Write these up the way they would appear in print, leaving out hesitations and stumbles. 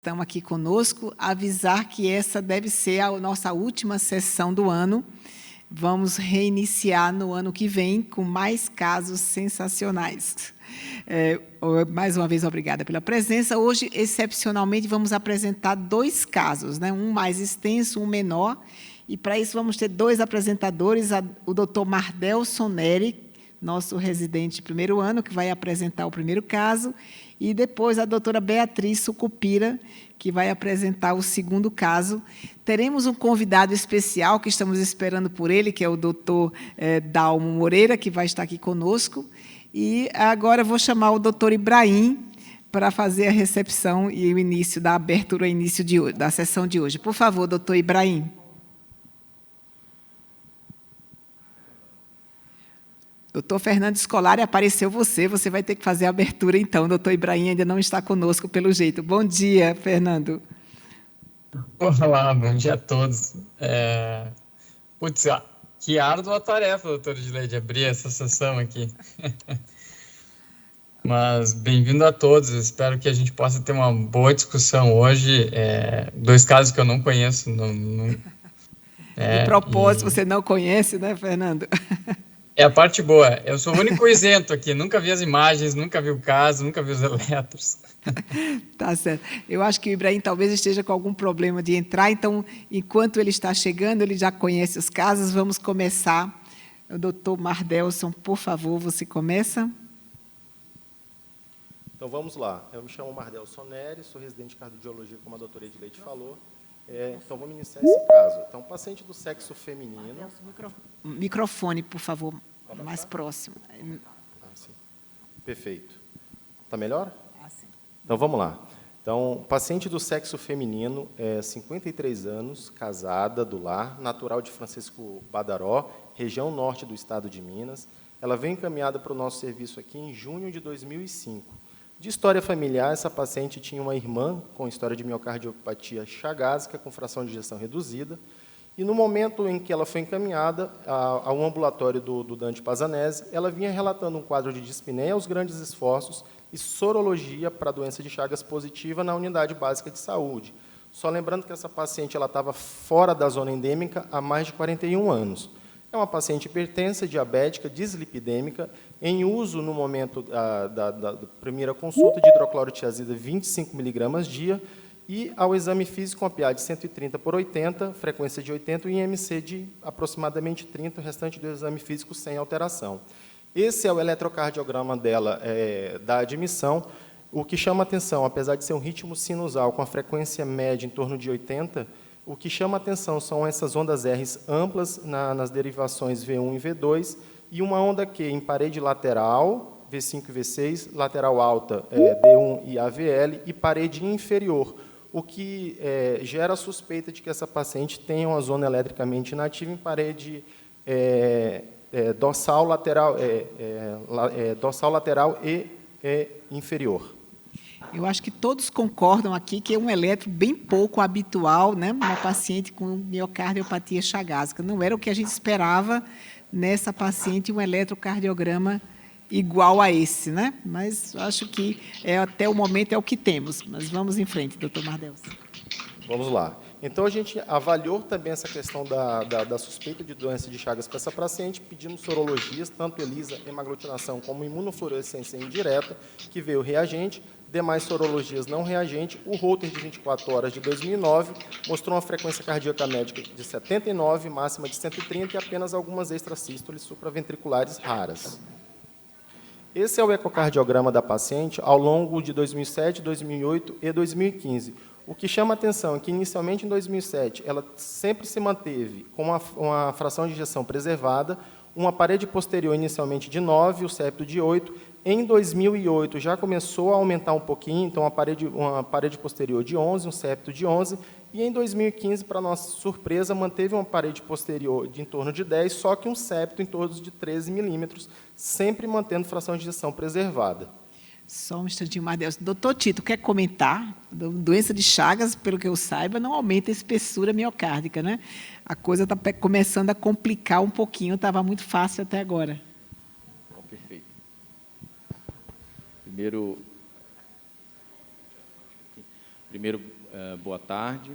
estão aqui conosco, avisar que essa deve ser a nossa última sessão do ano. Vamos reiniciar no ano que vem com mais casos sensacionais. Mais uma vez, obrigada pela presença. Hoje, excepcionalmente, vamos apresentar 2 casos, né? Um mais extenso, um menor. E, para isso, vamos ter 2 apresentadores, o doutor Mardelson Neri, nosso residente de primeiro ano, que vai apresentar o primeiro caso, e depois a doutora Beatriz Sucupira, que vai apresentar o segundo caso. Teremos um convidado especial, que estamos esperando por ele, que é o doutor Dalmo Moreira, que vai estar aqui conosco. E agora vou chamar o doutor Ibrahim para fazer a recepção e o início da abertura, início de hoje, da sessão de hoje. Por favor, doutor Ibrahim. Doutor Fernando Scolari, apareceu você vai ter que fazer a abertura, então. O doutor Ibrahim ainda não está conosco, pelo jeito. Bom dia, Fernando. Olá, bom dia a todos. Putz, que árdua tarefa, doutor Edileide, abrir essa sessão aqui. Mas bem-vindo a todos, espero que a gente possa ter uma boa discussão hoje. 2 casos que eu não conheço. De propósito, você não conhece, né, Fernando? É a parte boa. Eu sou o único isento aqui. Nunca vi as imagens, nunca vi o caso, nunca vi os eletros. Tá certo. Eu acho que o Ibrahim talvez esteja com algum problema de entrar, então, enquanto ele está chegando, ele já conhece os casos. Vamos começar. O doutor Mardelson, por favor, você começa. Então, vamos lá. Eu me chamo Mardelson Neri, sou residente de cardiologia, como a doutora Edileide falou. Então, vamos iniciar esse caso. Então, paciente do sexo feminino... Microfone, por favor, mais próximo. Sim. Perfeito. Está melhor? Sim. Então, vamos lá. Então, paciente do sexo feminino, 53 anos, casada, do lar, natural de Francisco Badaró, região norte do estado de Minas. Ela veio encaminhada para o nosso serviço aqui em junho de 2005. De história familiar, essa paciente tinha uma irmã com história de miocardiopatia chagásica, com fração de ejeção reduzida, e no momento em que ela foi encaminhada ao ambulatório do Dante Pazanese, ela vinha relatando um quadro de dispneia aos grandes esforços e sorologia para a doença de Chagas positiva na unidade básica de saúde. Só lembrando que essa paciente estava fora da zona endêmica há mais de 41 anos. É uma paciente hipertensa, diabética, dislipidêmica, em uso no momento da primeira consulta de hidroclorotiazida 25 mg dia e ao exame físico com a PA de 130/80, frequência de 80 e IMC de aproximadamente 30, o restante do exame físico sem alteração. Esse é o eletrocardiograma dela da admissão. O que chama atenção, apesar de ser um ritmo sinusal com a frequência média em torno de 80, o que chama atenção são essas ondas R's amplas nas derivações V1 e V2 e uma onda Q em parede lateral, V5 e V6, lateral alta, D1 e AVL, e parede inferior, o que gera a suspeita de que essa paciente tenha uma zona eletricamente inativa em parede dorsal lateral e inferior. Eu acho que todos concordam aqui que é um eletro bem pouco habitual, né? Uma paciente com miocardiopatia chagásica. Não era o que a gente esperava nessa paciente, um eletrocardiograma igual a esse, né? Mas acho que até o momento é o que temos. Mas vamos em frente, doutor Mardelson. Vamos lá. Então, a gente avaliou também essa questão da suspeita de doença de Chagas para essa paciente, pedimos sorologias, tanto ELISA, hemaglutinação, como imunofluorescência indireta, que veio reagente, demais sorologias não reagente. O Holter de 24 horas de 2009 mostrou uma frequência cardíaca médica de 79, máxima de 130 e apenas algumas extrasístoles supraventriculares raras. Esse é o ecocardiograma da paciente ao longo de 2007, 2008 e 2015. O que chama a atenção é que, inicialmente, em 2007, ela sempre se manteve com uma fração de ejeção preservada, uma parede posterior inicialmente de 9, o septo de 8. Em 2008, já começou a aumentar um pouquinho, então uma parede posterior de 11, um septo de 11. E, em 2015, para nossa surpresa, manteve uma parede posterior de em torno de 10, só que um septo em torno de 13 milímetros, sempre mantendo fração de ejeção preservada. Só um instantinho, Mardelson. Doutor Tito, quer comentar? Doença de Chagas, pelo que eu saiba, não aumenta a espessura miocárdica, né? A coisa está começando a complicar um pouquinho, estava muito fácil até agora. Perfeito. Primeiro, Primeiro, boa tarde.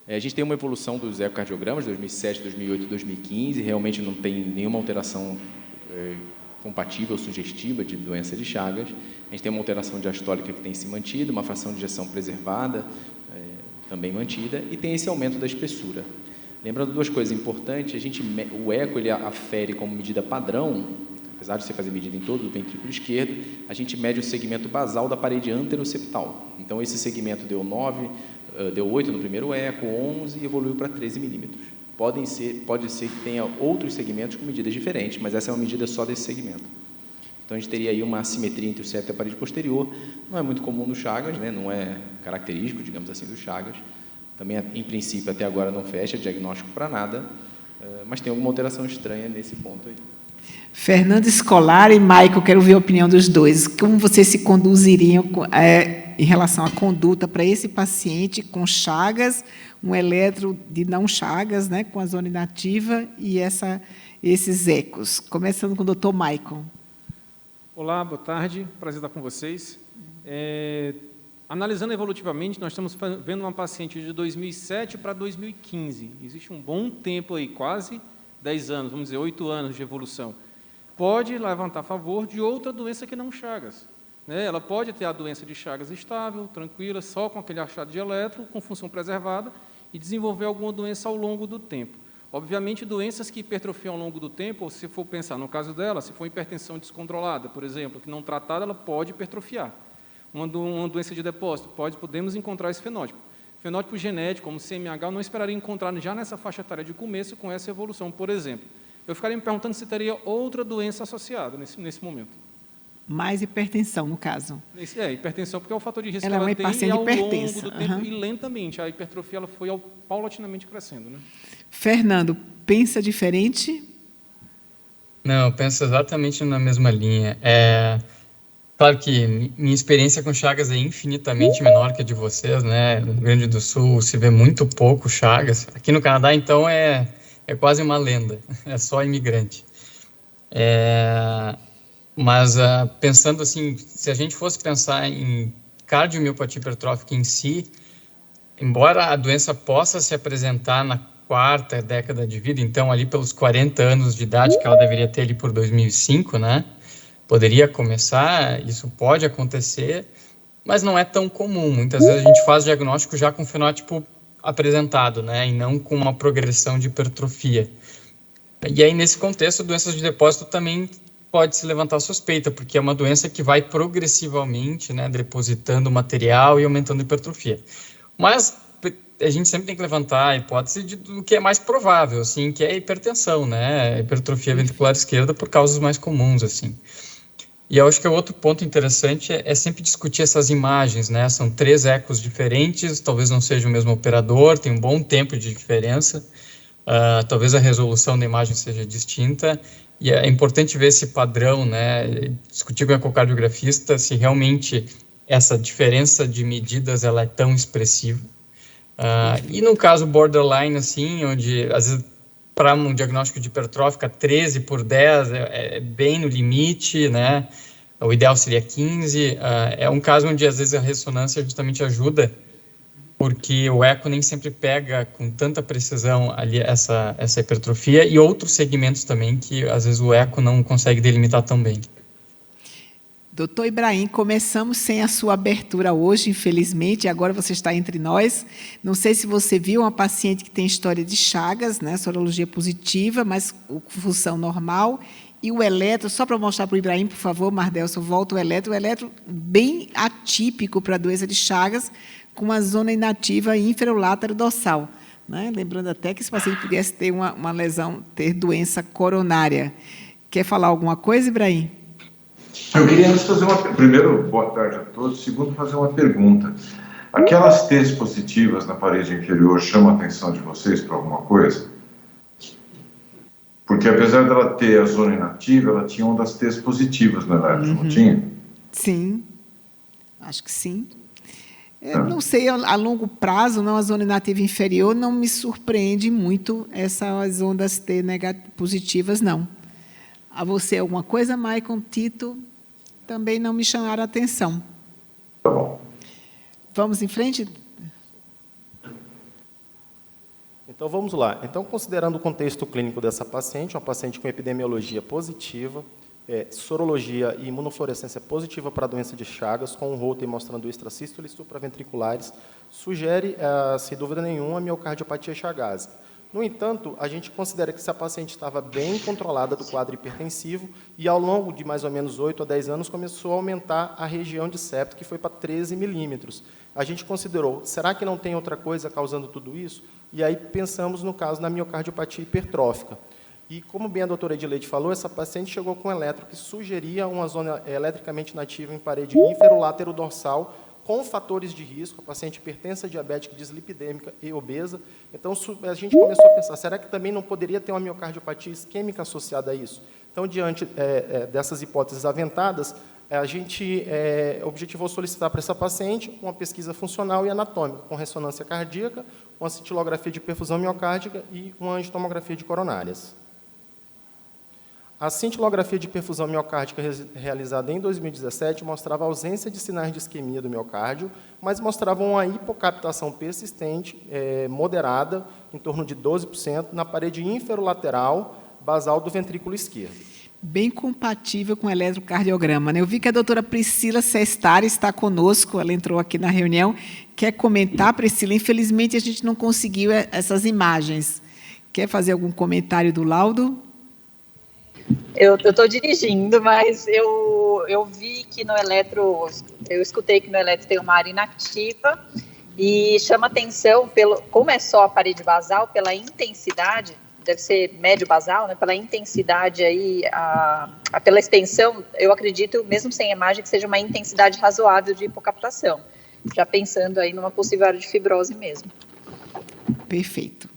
A gente tem uma evolução dos ecocardiogramas, 2007, 2008 e 2015, realmente não tem nenhuma alteração compatível, sugestiva de doença de Chagas. A gente tem uma alteração diastólica que tem se mantido, uma fração de ejeção preservada, também mantida, e tem esse aumento da espessura. Lembrando duas coisas importantes, o eco ele afere como medida padrão, apesar de você fazer medida em todo o ventrículo esquerdo, a gente mede o segmento basal da parede anteroceptal. Então, esse segmento deu 9, deu 8 no primeiro eco, 11 e evoluiu para 13 milímetros. Pode ser que tenha outros segmentos com medidas diferentes, mas essa é uma medida só desse segmento. Então, a gente teria aí uma assimetria entre o septo e a parede posterior. Não é muito comum no Chagas, né? Não é característico, digamos assim, do Chagas. Também, em princípio, até agora não fecha diagnóstico para nada, mas tem alguma alteração estranha nesse ponto aí. Fernando Scolari e Michael, quero ouvir a opinião dos dois. Como vocês se conduziriam em relação à conduta para esse paciente com Chagas, um eletro de não Chagas, né, com a zona inativa e esses ecos? Começando com o Dr. Michael. Olá, boa tarde. Prazer estar com vocês. Analisando evolutivamente, nós estamos vendo uma paciente de 2007 para 2015. Existe um bom tempo aí, quase 10 anos, vamos dizer, 8 anos de evolução. Pode levantar a favor de outra doença que não Chagas. Ela pode ter a doença de Chagas estável, tranquila, só com aquele achado de eletro, com função preservada, e desenvolver alguma doença ao longo do tempo. Obviamente, doenças que hipertrofiam ao longo do tempo, ou se for pensar no caso dela, se for hipertensão descontrolada, por exemplo, que não tratada, ela pode hipertrofiar. Uma doença de depósito, podemos encontrar esse fenótipo. Fenótipo genético, como CMH, eu não esperaria encontrar já nessa faixa etária de começo com essa evolução, por exemplo. Eu ficaria me perguntando se teria outra doença associada nesse momento. Mais hipertensão, no caso. Hipertensão, porque é o fator de risco ela que ela tem e ao hipertensa. longo do tempo, e lentamente, a hipertrofia ela foi paulatinamente crescendo. Né? Fernando, pensa diferente? Não, eu penso exatamente na mesma linha. Claro que minha experiência com Chagas é infinitamente menor que a de vocês, né? No Rio Grande do Sul se vê muito pouco Chagas. Aqui no Canadá, então, é quase uma lenda, é só imigrante. Mas pensando assim, se a gente fosse pensar em cardiomiopatia hipertrófica em si, embora a doença possa se apresentar na quarta década de vida, então ali pelos 40 anos de idade que ela deveria ter ali por 2005, né? Poderia começar, isso pode acontecer, mas não é tão comum. Muitas vezes a gente faz diagnóstico já com fenótipo apresentado, né? E não com uma progressão de hipertrofia. E aí, nesse contexto, doenças de depósito também pode se levantar suspeita, porque é uma doença que vai progressivamente, né, depositando material e aumentando a hipertrofia. Mas a gente sempre tem que levantar a hipótese do que é mais provável, assim, que é a hipertensão, né, hipertrofia ventricular esquerda por causas mais comuns, assim. E eu acho que o outro ponto interessante é sempre discutir essas imagens, né, são 3 ecos diferentes, talvez não seja o mesmo operador, tem um bom tempo de diferença, talvez a resolução da imagem seja distinta, e é importante ver esse padrão, né, discutir com o ecocardiografista se realmente essa diferença de medidas ela é tão expressiva. E no caso borderline, assim, onde às vezes para um diagnóstico de hipertrófica 13/10 é bem no limite, né, o ideal seria 15, é um caso onde às vezes a ressonância justamente ajuda, porque o eco nem sempre pega com tanta precisão ali essa hipertrofia, e outros segmentos também que às vezes o eco não consegue delimitar tão bem. Doutor Ibrahim, começamos sem a sua abertura hoje, infelizmente, e agora você está entre nós. Não sei se você viu uma paciente que tem história de Chagas, né, sorologia positiva, mas com função normal, e o eletro, só para mostrar para o Ibrahim, por favor, Mardelson, volta o eletro bem atípico para a doença de Chagas, com uma zona inativa inferolátero dorsal, né? Lembrando até que esse paciente pudesse ter uma lesão, ter doença coronária. Quer falar alguma coisa, Ibrahim? Eu queria antes fazer primeiro, boa tarde a todos. Segundo, fazer uma pergunta. Aquelas T's positivas na parede inferior chamam a atenção de vocês para alguma coisa? Porque apesar dela ter a zona inativa, ela tinha uma das T's positivas no eletro, não tinha? Sim, acho que sim. Não sei, a longo prazo, não, a zona inativa inferior não me surpreende muito essas ondas T positivas, não. A você alguma coisa, Maicon, Tito, também não me chamaram a atenção. Tá bom. Vamos em frente? Então, vamos lá. Então, considerando o contexto clínico dessa paciente, uma paciente com epidemiologia positiva, sorologia e imunofluorescência positiva para a doença de Chagas, com um Holter mostrando extrasístole e supraventriculares, sugere, sem dúvida nenhuma, a miocardiopatia chagásica. No entanto, a gente considera que essa paciente estava bem controlada do quadro hipertensivo e, ao longo de mais ou menos 8 a 10 anos, começou a aumentar a região de septo, que foi para 13 milímetros. A gente considerou, será que não tem outra coisa causando tudo isso? E aí pensamos, no caso, na miocardiopatia hipertrófica. E, como bem a doutora Edileide falou, essa paciente chegou com um eletro que sugeria uma zona eletricamente nativa em parede ínfero-látero-dorsal, com fatores de risco, a paciente hipertensa, diabética, dislipidêmica e obesa. Então, a gente começou a pensar, será que também não poderia ter uma miocardiopatia isquêmica associada a isso? Então, diante dessas hipóteses aventadas, a gente objetivou solicitar para essa paciente uma pesquisa funcional e anatômica, com ressonância cardíaca, uma cintilografia de perfusão miocárdica e uma angiotomografia de coronárias. A cintilografia de perfusão miocárdica realizada em 2017 mostrava a ausência de sinais de isquemia do miocárdio, mas mostrava uma hipocaptação persistente, moderada, em torno de 12%, na parede inferolateral basal do ventrículo esquerdo. Bem compatível com o eletrocardiograma, né? Eu vi que a doutora Priscila Sestari está conosco, ela entrou aqui na reunião. Quer comentar, Priscila? Infelizmente, a gente não conseguiu essas imagens. Quer fazer algum comentário do laudo? Eu estou dirigindo, mas eu vi que no eletro, eu escutei que no eletro tem uma área inativa e chama atenção, como é só a parede basal, pela intensidade, deve ser médio basal, né, pela intensidade aí, pela extensão, eu acredito, mesmo sem imagem, que seja uma intensidade razoável de hipocaptação, já pensando aí numa possível área de fibrose mesmo. Perfeito.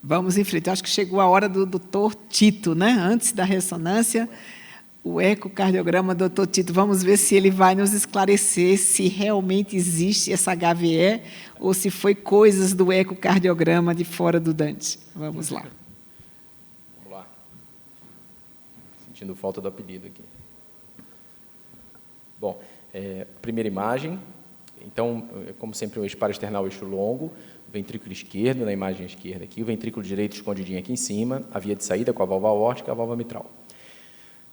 Vamos em frente. Eu acho que chegou a hora do doutor Tito, né? Antes da ressonância, o ecocardiograma, doutor Tito, vamos ver se ele vai nos esclarecer se realmente existe essa HVE ou se foi coisas do ecocardiograma de fora do Dante. Vamos lá. Vamos lá. Sentindo falta do apelido aqui. Bom, primeira imagem. Então, como sempre, o eixo paraesternal, o eixo longo, o ventrículo esquerdo, na imagem esquerda aqui, o ventrículo direito escondidinho aqui em cima, a via de saída com a válvula aórtica, a válvula mitral.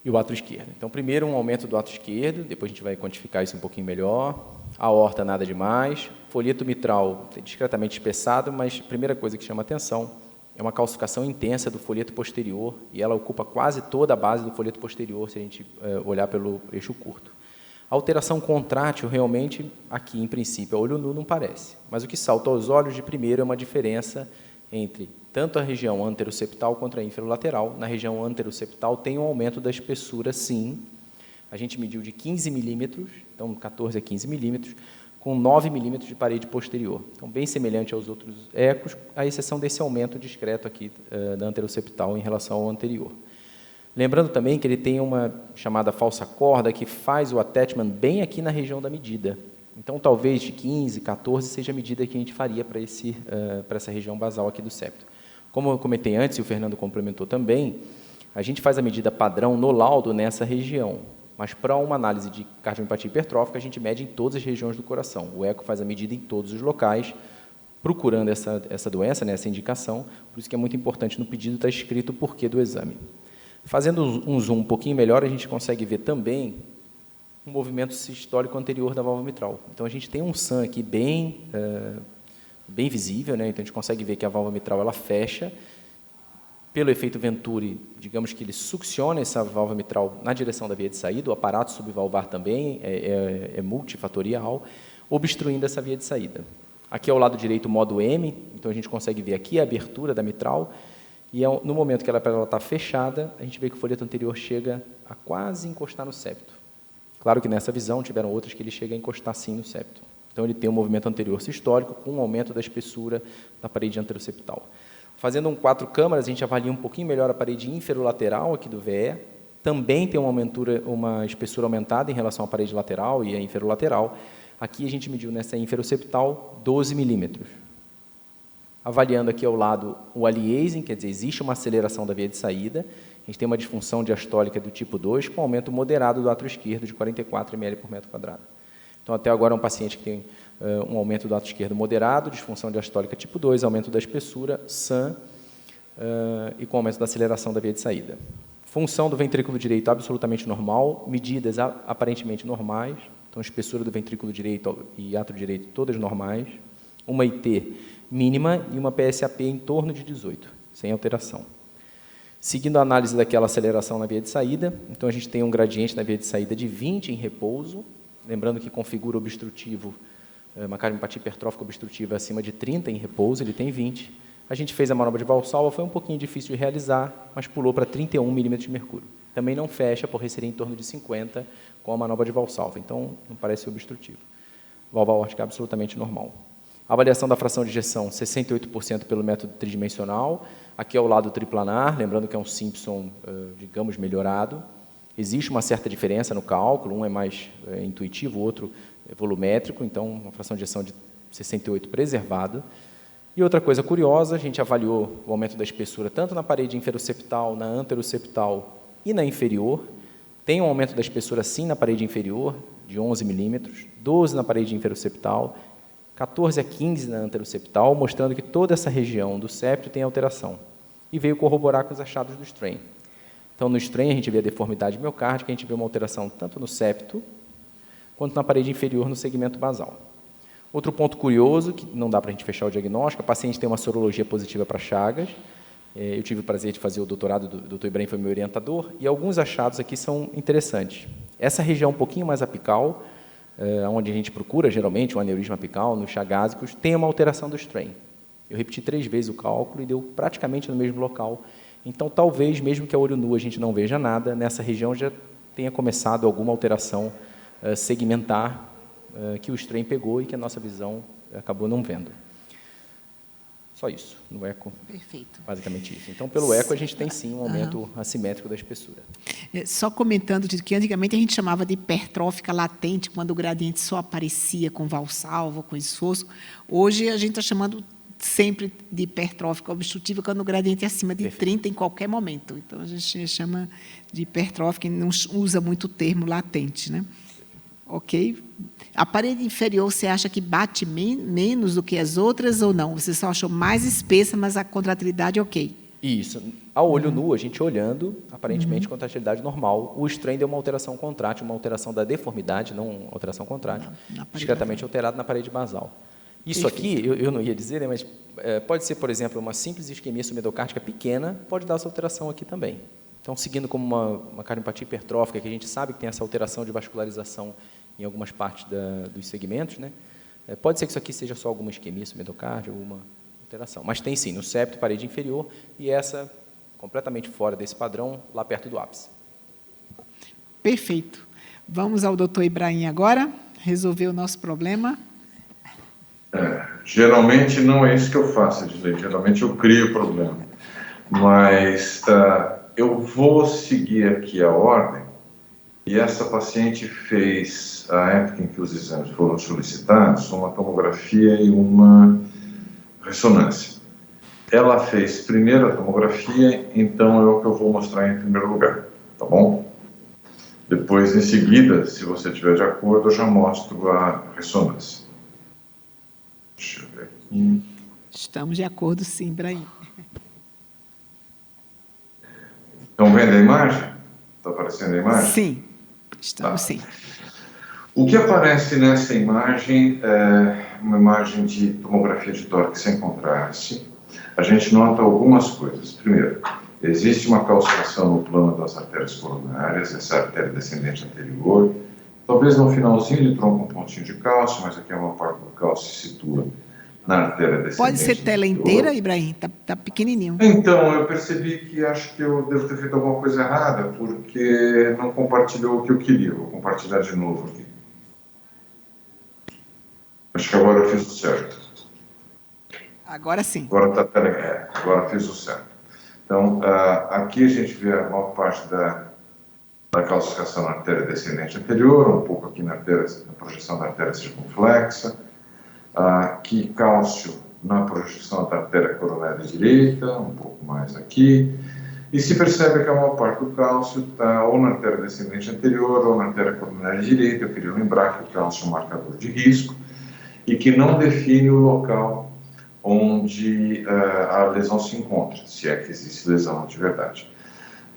E o átrio esquerdo. Então, primeiro um aumento do átrio esquerdo, depois a gente vai quantificar isso um pouquinho melhor. A aorta, nada demais. Folheto mitral, discretamente espessado, mas a primeira coisa que chama atenção é uma calcificação intensa do folheto posterior, e ela ocupa quase toda a base do folheto posterior, se a gente olhar pelo eixo curto. A alteração contrátil, realmente, aqui, em princípio, a olho nu não parece. Mas o que salta aos olhos de primeiro é uma diferença entre tanto a região anteroseptal quanto a inferolateral. Na região anteroseptal tem um aumento da espessura, sim. A gente mediu de 15 milímetros, então 14 a 15 milímetros, com 9 milímetros de parede posterior. Então, bem semelhante aos outros ecos, à exceção desse aumento discreto aqui da anteroseptal em relação ao anterior. Lembrando também que ele tem uma chamada falsa corda que faz o attachment bem aqui na região da medida. Então, talvez de 15, 14 seja a medida que a gente faria para essa região basal aqui do septo. Como eu comentei antes, e o Fernando complementou também, a gente faz a medida padrão no laudo nessa região, mas para uma análise de cardiomiopatia hipertrófica, a gente mede em todas as regiões do coração. O eco faz a medida em todos os locais, procurando essa doença, né, essa indicação, por isso que é muito importante no pedido estar escrito o porquê do exame. Fazendo um zoom um pouquinho melhor, a gente consegue ver também um movimento sistólico anterior da válvula mitral. Então, a gente tem um SAM aqui bem visível, né? Então, a gente consegue ver que a válvula mitral ela fecha. Pelo efeito Venturi, digamos que ele succiona essa válvula mitral na direção da via de saída, o aparato subvalvar também é multifatorial, obstruindo essa via de saída. Aqui ao lado direito o modo M, então a gente consegue ver aqui a abertura da mitral, e no momento que ela está fechada, a gente vê que o folheto anterior chega a quase encostar no septo. Claro que nessa visão tiveram outras que ele chega a encostar sim no septo. Então ele tem um movimento anterior sistólico com um aumento da espessura da parede anteroseptal. Fazendo 4 câmaras, a gente avalia um pouquinho melhor a parede inferolateral aqui do VE. Também tem uma espessura aumentada em relação à parede lateral e à inferolateral. Aqui a gente mediu nessa inferoseptal 12 milímetros. Avaliando aqui ao lado o aliasing, quer dizer, existe uma aceleração da via de saída, a gente tem uma disfunção diastólica do tipo 2 com aumento moderado do átrio esquerdo de 44 ml por metro quadrado. Então, até agora, é um paciente que tem um aumento do ato esquerdo moderado, disfunção diastólica tipo 2, aumento da espessura, SAM, e com aumento da aceleração da via de saída. Função do ventrículo direito absolutamente normal, medidas aparentemente normais, então espessura do ventrículo direito e átrio direito todas normais, uma IT mínima e uma PSAP em torno de 18, sem alteração. Seguindo a análise daquela aceleração na via de saída, então a gente tem um gradiente na via de saída de 20 em repouso, lembrando que configura obstrutivo, uma cardiopatia hipertrófica obstrutiva acima de 30 em repouso, ele tem 20. A gente fez a manobra de Valsalva, foi um pouquinho difícil de realizar, mas pulou para 31 milímetros de mercúrio. Também não fecha, porque seria em torno de 50 com a manobra de Valsalva, então não parece obstrutivo. Válvula aórtica absolutamente normal. Avaliação da fração de ejeção, 68% pelo método tridimensional. Aqui é o lado triplanar, lembrando que é um Simpson, digamos, melhorado. Existe uma certa diferença no cálculo, um é mais intuitivo, o outro é volumétrico, então uma fração de ejeção de 68 preservado. E outra coisa curiosa, a gente avaliou o aumento da espessura tanto na parede inferoceptal, na anteroceptal e na inferior. Tem um aumento da espessura sim na parede inferior, de 11 milímetros, 12 na parede inferoceptal, 14 a 15 na anteroceptal, mostrando que toda essa região do septo tem alteração. E veio corroborar com os achados do strain. Então, no strain, a gente vê a deformidade miocárdica, a gente vê uma alteração tanto no septo, quanto na parede inferior no segmento basal. Outro ponto curioso, que não dá para a gente fechar o diagnóstico, a paciente tem uma sorologia positiva para Chagas. Eu tive o prazer de fazer o doutorado, do Dr. Ibrahim foi meu orientador, e alguns achados aqui são interessantes. Essa região um pouquinho mais apical, onde a gente procura geralmente um aneurisma apical, nos chagásicos, tem uma alteração do strain. Eu repeti 3 vezes o cálculo e deu praticamente no mesmo local. Então, talvez, mesmo que a olho nu a gente não veja nada, nessa região já tenha começado alguma alteração segmentar que o strain pegou e que a nossa visão acabou não vendo. Só isso, no eco. Perfeito. Basicamente isso. Então, pelo eco, a gente tem sim um aumento assimétrico da espessura. Só comentando de que antigamente a gente chamava de hipertrófica latente, quando o gradiente só aparecia com valsalva, com esforço. Hoje a gente está chamando sempre de hipertrófica obstrutiva, quando o gradiente é acima de 30 em qualquer momento. Então, a gente chama de hipertrófica e não usa muito o termo latente, né? Ok? A parede inferior, você acha que bate menos do que as outras ou não? Você só achou mais espessa, mas a contratilidade ok? Isso. A olho nu, a gente olhando, aparentemente, contratilidade normal. O strain deu uma alteração contrátil, uma alteração da deformidade, não uma alteração contrátil, discretamente alterado na parede basal. Isso aqui, eu não ia dizer, né, mas pode ser, por exemplo, uma simples isquemia subendocárdica pequena, pode dar essa alteração aqui também. Então, seguindo como uma cardiopatia hipertrófica, que a gente sabe que tem essa alteração de vascularização em algumas partes dos segmentos, né? Pode ser que isso aqui seja só alguma isquemia subendocárdia, alguma alteração. Mas tem sim, no septo, parede inferior, e essa completamente fora desse padrão, lá perto do ápice. Perfeito. Vamos ao doutor Ibrahim agora, resolver o nosso problema. Geralmente não é isso que eu faço, Edilei. Geralmente eu crio o problema. Mas eu vou seguir aqui a ordem. E essa paciente fez, a época em que os exames foram solicitados, uma tomografia e uma ressonância. Ela fez primeiro a tomografia, então é o que eu vou mostrar em primeiro lugar, tá bom? Depois, em seguida, se você estiver de acordo, eu já mostro a ressonância. Deixa eu ver aqui. Estamos de acordo, sim, Ibrahim. Estão vendo a imagem? Está aparecendo a imagem? Sim, estamos sim. O que aparece nessa imagem é uma imagem de tomografia de tórax sem contraste. A gente nota algumas coisas. Primeiro, existe uma calcificação no plano das artérias coronárias, essa artéria descendente anterior. Talvez no finalzinho do tronco um pontinho de cálcio, mas aqui é uma parte do cálcio se situa na artéria descendente. Pode ser tela inteira, Ibrahim? Tá pequenininho. Então, eu percebi que acho que eu devo ter feito alguma coisa errada, porque não compartilhou o que eu queria. Vou compartilhar de novo aqui. Acho que agora eu fiz o certo. Agora sim. Agora fiz o certo. Então, aqui a gente vê a maior parte da calcificação na artéria descendente anterior, um pouco aqui na projeção da artéria circunflexa. Aqui, cálcio na projeção da artéria coronária direita, um pouco mais aqui. e se percebe que a maior parte do cálcio está ou na artéria descendente anterior ou na artéria coronária direita. Eu queria lembrar que o cálcio é um marcador de risco e que não define o local onde a lesão se encontra, se é que existe lesão de verdade.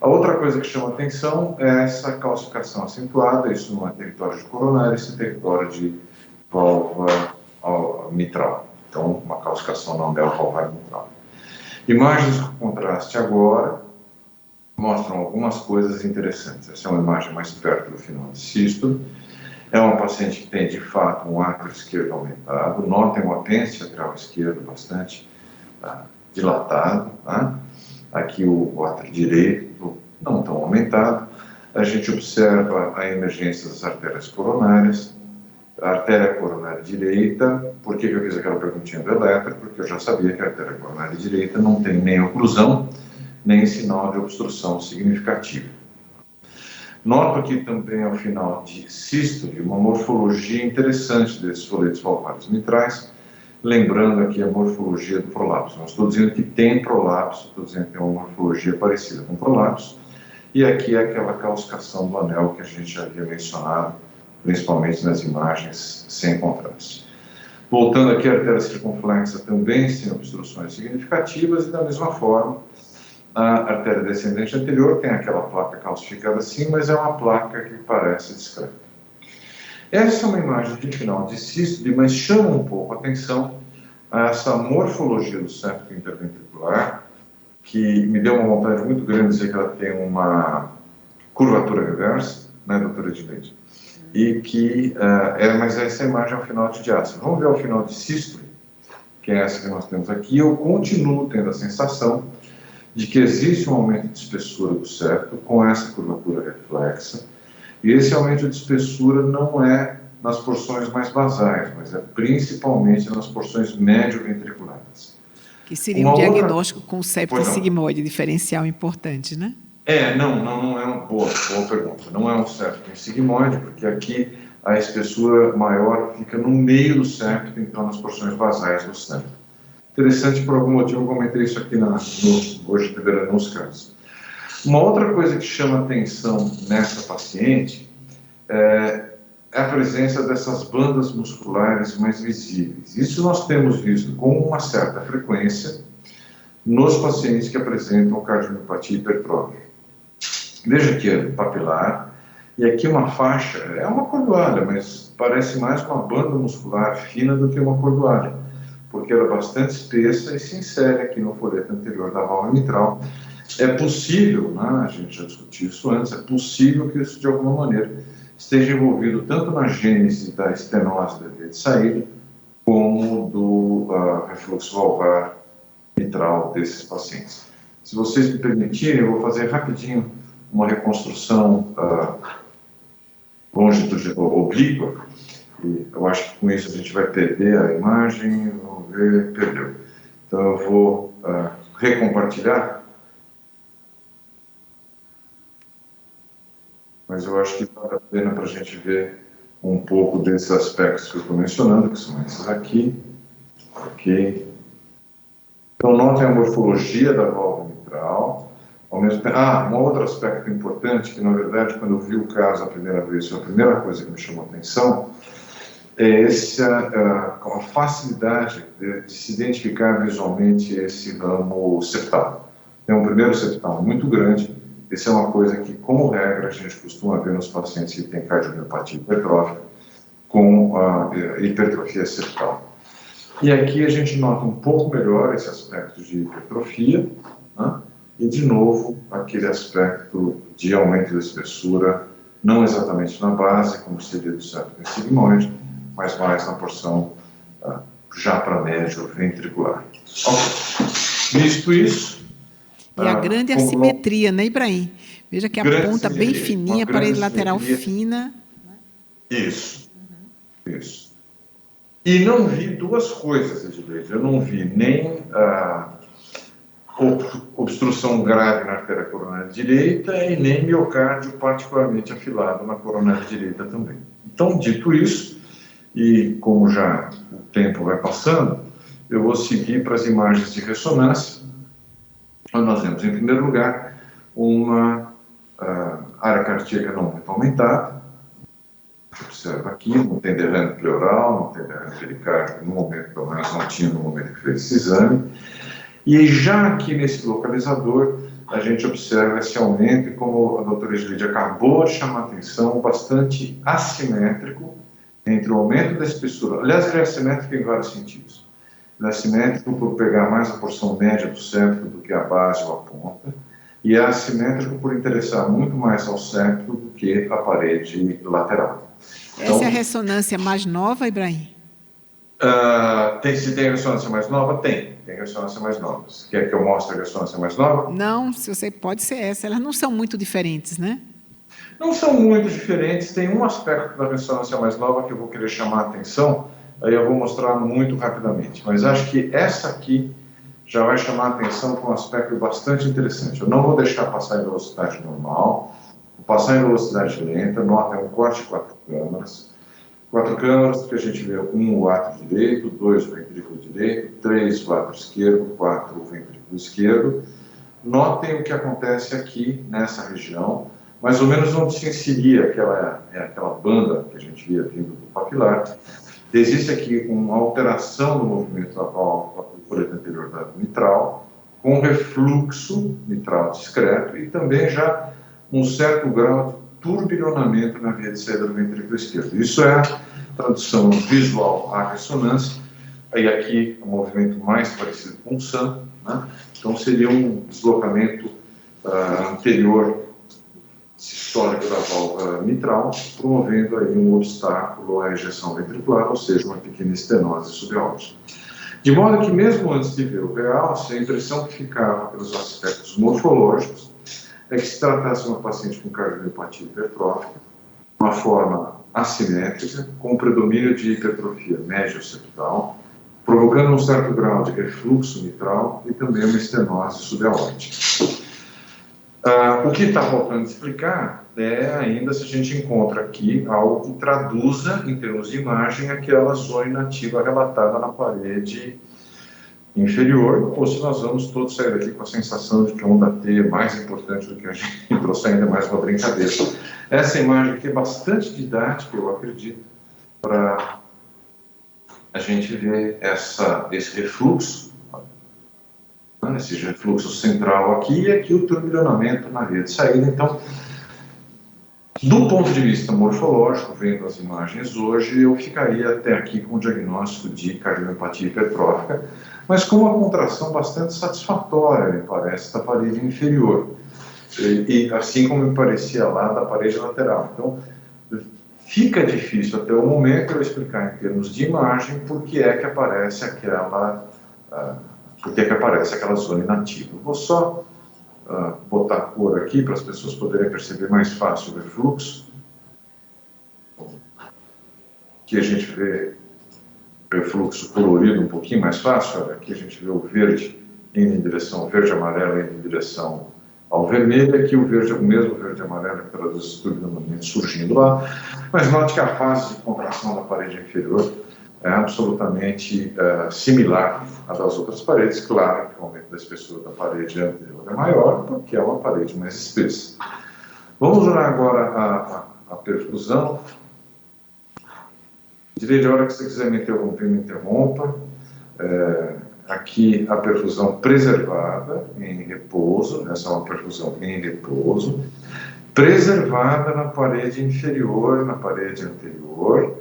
A outra coisa que chama atenção é essa calcificação acentuada, isso não é território de coronária, isso é território de válvula mitral. Então, uma calcificação na anel valvar mitral. Imagens com contraste agora mostram algumas coisas interessantes. Essa é uma imagem mais perto do final de sístole. É uma paciente que tem, de fato, um átrio esquerdo aumentado. Notem o apêndice atrial esquerdo bastante dilatado. Tá? Aqui o átrio direito não tão aumentado. A gente observa a emergência das artérias coronárias. A artéria coronária direita, por que eu fiz aquela perguntinha do eletro? Porque eu já sabia que a artéria coronária direita não tem nem oclusão, nem sinal de obstrução significativa. Noto aqui também, ao final de sístole, uma morfologia interessante desses foletos valvares mitrais, lembrando aqui a morfologia do prolapso. Não estou dizendo que tem prolapso, estou dizendo que tem uma morfologia parecida com prolapso, e aqui é aquela calcificação do anel que a gente já havia mencionado, principalmente nas imagens sem contraste. Voltando aqui, a artéria circunflexa também sem obstruções significativas, e da mesma forma, a artéria descendente anterior tem aquela placa calcificada sim, mas é uma placa que parece discreta. Essa é uma imagem de final de sístole, mas chama um pouco a atenção a essa morfologia do septo interventricular, que me deu uma vontade muito grande de dizer que ela tem uma curvatura reversa, né, doutora Edileide? E que, mas essa imagem é o final de diástole. Vamos ver o final de sístole, que é essa que nós temos aqui. Eu continuo tendo a sensação de que existe um aumento de espessura do septo com essa curvatura reflexa, e esse aumento de espessura não é nas porções mais basais, mas é principalmente nas porções médio-ventriculares. Que seria um diagnóstico com septo sigmoide, diferencial importante, né? Não é uma boa pergunta. Não é um septo sigmoide, porque aqui a espessura maior fica no meio do septo, então nas porções basais do septo. Interessante, por algum motivo, eu comentei isso aqui hoje liberando nos casos. Uma outra coisa que chama atenção nessa paciente é a presença dessas bandas musculares mais visíveis. Isso nós temos visto com uma certa frequência nos pacientes que apresentam cardiomiopatia hipertrófica. Veja aqui é papilar, e aqui uma faixa, é uma cordoalha, mas parece mais uma banda muscular fina do que uma cordoalha, porque ela é bastante espessa e se insere aqui no folheto anterior da válvula mitral. É possível, né, a gente já discutiu isso antes, é possível que isso de alguma maneira esteja envolvido tanto na gênese da estenose da via de saída, como do refluxo valvar mitral desses pacientes. Se vocês me permitirem, eu vou fazer rapidinho uma reconstrução oblíqua, e eu acho que com isso a gente vai perder a imagem, vamos ver, perdeu. Então eu vou recompartilhar, mas eu acho que vale a pena para a gente ver um pouco desses aspectos que eu estou mencionando, que são esses aqui, ok? Então notem a morfologia da válvula mitral. Ao mesmo tempo, um outro aspecto importante, que na verdade, quando eu vi o caso a primeira vez, foi a primeira coisa que me chamou a atenção, é a facilidade de se identificar visualmente esse ramo septal. Tem um primeiro septal muito grande, isso é uma coisa que, como regra, a gente costuma ver nos pacientes que têm cardiomiopatia hipertrófica com hipertrofia septal. E aqui a gente nota um pouco melhor esse aspecto de hipertrofia, né? E, de novo, aquele aspecto de aumento da espessura, não exatamente na base, como seria do septo sigmoide, mas mais na porção já para médio ventricular. Okay. Visto isso... E a grande assimetria, né, Ibrahim? Veja que a ponta bem fininha, parede lateral fina. Isso. Isso. E não vi duas coisas, Edileide. Eu não vi nem obstrução grave na artéria coronária direita e nem miocárdio particularmente afilado na coronária direita também. Então, dito isso, e como já o tempo vai passando, eu vou seguir para as imagens de ressonância, onde nós vemos, em primeiro lugar, uma área cardíaca não muito aumentada. Você observa aqui, não tem derrame pleural, não tem derrame pericárdico, no momento, pelo menos não tinha no momento que fez esse exame. E já aqui nesse localizador, a gente observa esse aumento, e como a doutora Gilide acabou de chamar a atenção, bastante assimétrico entre o aumento da espessura. Aliás, ele é assimétrico em vários sentidos. Ele é assimétrico por pegar mais a porção média do septo do que a base ou a ponta, e é assimétrico por interessar muito mais ao septo do que a parede lateral. Então, essa é a ressonância mais nova, Ibrahim? Se tem ressonância mais nova? Tem ressonância mais nova. Você quer que eu mostre a ressonância mais nova? Não, se você pode ser essa. Elas não são muito diferentes, né? Não são muito diferentes. Tem um aspecto da ressonância mais nova que eu vou querer chamar a atenção, aí eu vou mostrar muito rapidamente. Mas acho que essa aqui já vai chamar a atenção com um aspecto bastante interessante. Eu não vou deixar passar em velocidade normal, vou passar em velocidade lenta. Nota, é um corte de 4 câmaras. 4 câmaras, porque a gente vê 1 o átrio direito, 2 o ventrículo direito, 3 o átrio esquerdo, 4 o ventrículo esquerdo. Notem o que acontece aqui nessa região, mais ou menos onde se inseria aquela banda que a gente via vindo do papilar. Existe aqui uma alteração do movimento da válvula colete anterior da mitral, com refluxo mitral discreto e também já um certo grau de turbilhonamento na via de saída do ventrículo esquerdo. Isso é a tradução visual à ressonância, e aqui o movimento mais parecido com o SAM, né? Então seria um deslocamento anterior sistólico da válvula mitral, promovendo aí um obstáculo à ejeção ventricular, ou seja, uma pequena estenose subaórtica. De modo que mesmo antes de ver o realce, a impressão que ficava pelos aspectos morfológicos é que se tratasse de uma paciente com cardiomiopatia hipertrófica, uma forma assimétrica, com predomínio de hipertrofia médio-septal, provocando um certo grau de refluxo mitral e também uma estenose subaórtica. O que está faltando explicar é ainda se a gente encontra aqui algo que traduza, em termos de imagem, aquela zona inativa relatada na parede inferior, ou se nós vamos todos sair daqui com a sensação de que a onda T é mais importante do que a gente trouxe ainda mais uma brincadeira. Essa imagem aqui é bastante didática, eu acredito, para a gente ver esse refluxo, esse refluxo central aqui, e aqui o turbilhonamento na via de saída. Então, do ponto de vista morfológico, vendo as imagens hoje, eu ficaria até aqui com o diagnóstico de cardiomiopatia hipertrófica, mas com uma contração bastante satisfatória, me parece, da parede inferior, e assim como me parecia lá da parede lateral. Então, fica difícil até o momento eu explicar em termos de imagem por que é que aparece aquela zona inativa. Eu vou só botar a cor aqui para as pessoas poderem perceber mais fácil o refluxo. Aqui a gente vê o refluxo colorido um pouquinho mais fácil. Olha, aqui a gente vê o verde indo em direção, o verde-amarelo indo em direção ao vermelho, aqui o mesmo verde-amarelo que traduz esse turbilhonamento surgindo lá. Mas note que a fase de contração da parede inferior é absolutamente similar à das outras paredes. Claro que o aumento da espessura da parede anterior é maior, porque é uma parede mais espessa. Vamos olhar agora a perfusão. Direi, a hora que você quiser me interromper, me interrompa. Aqui a perfusão preservada em repouso, essa é uma perfusão em repouso, preservada na parede inferior, na parede anterior.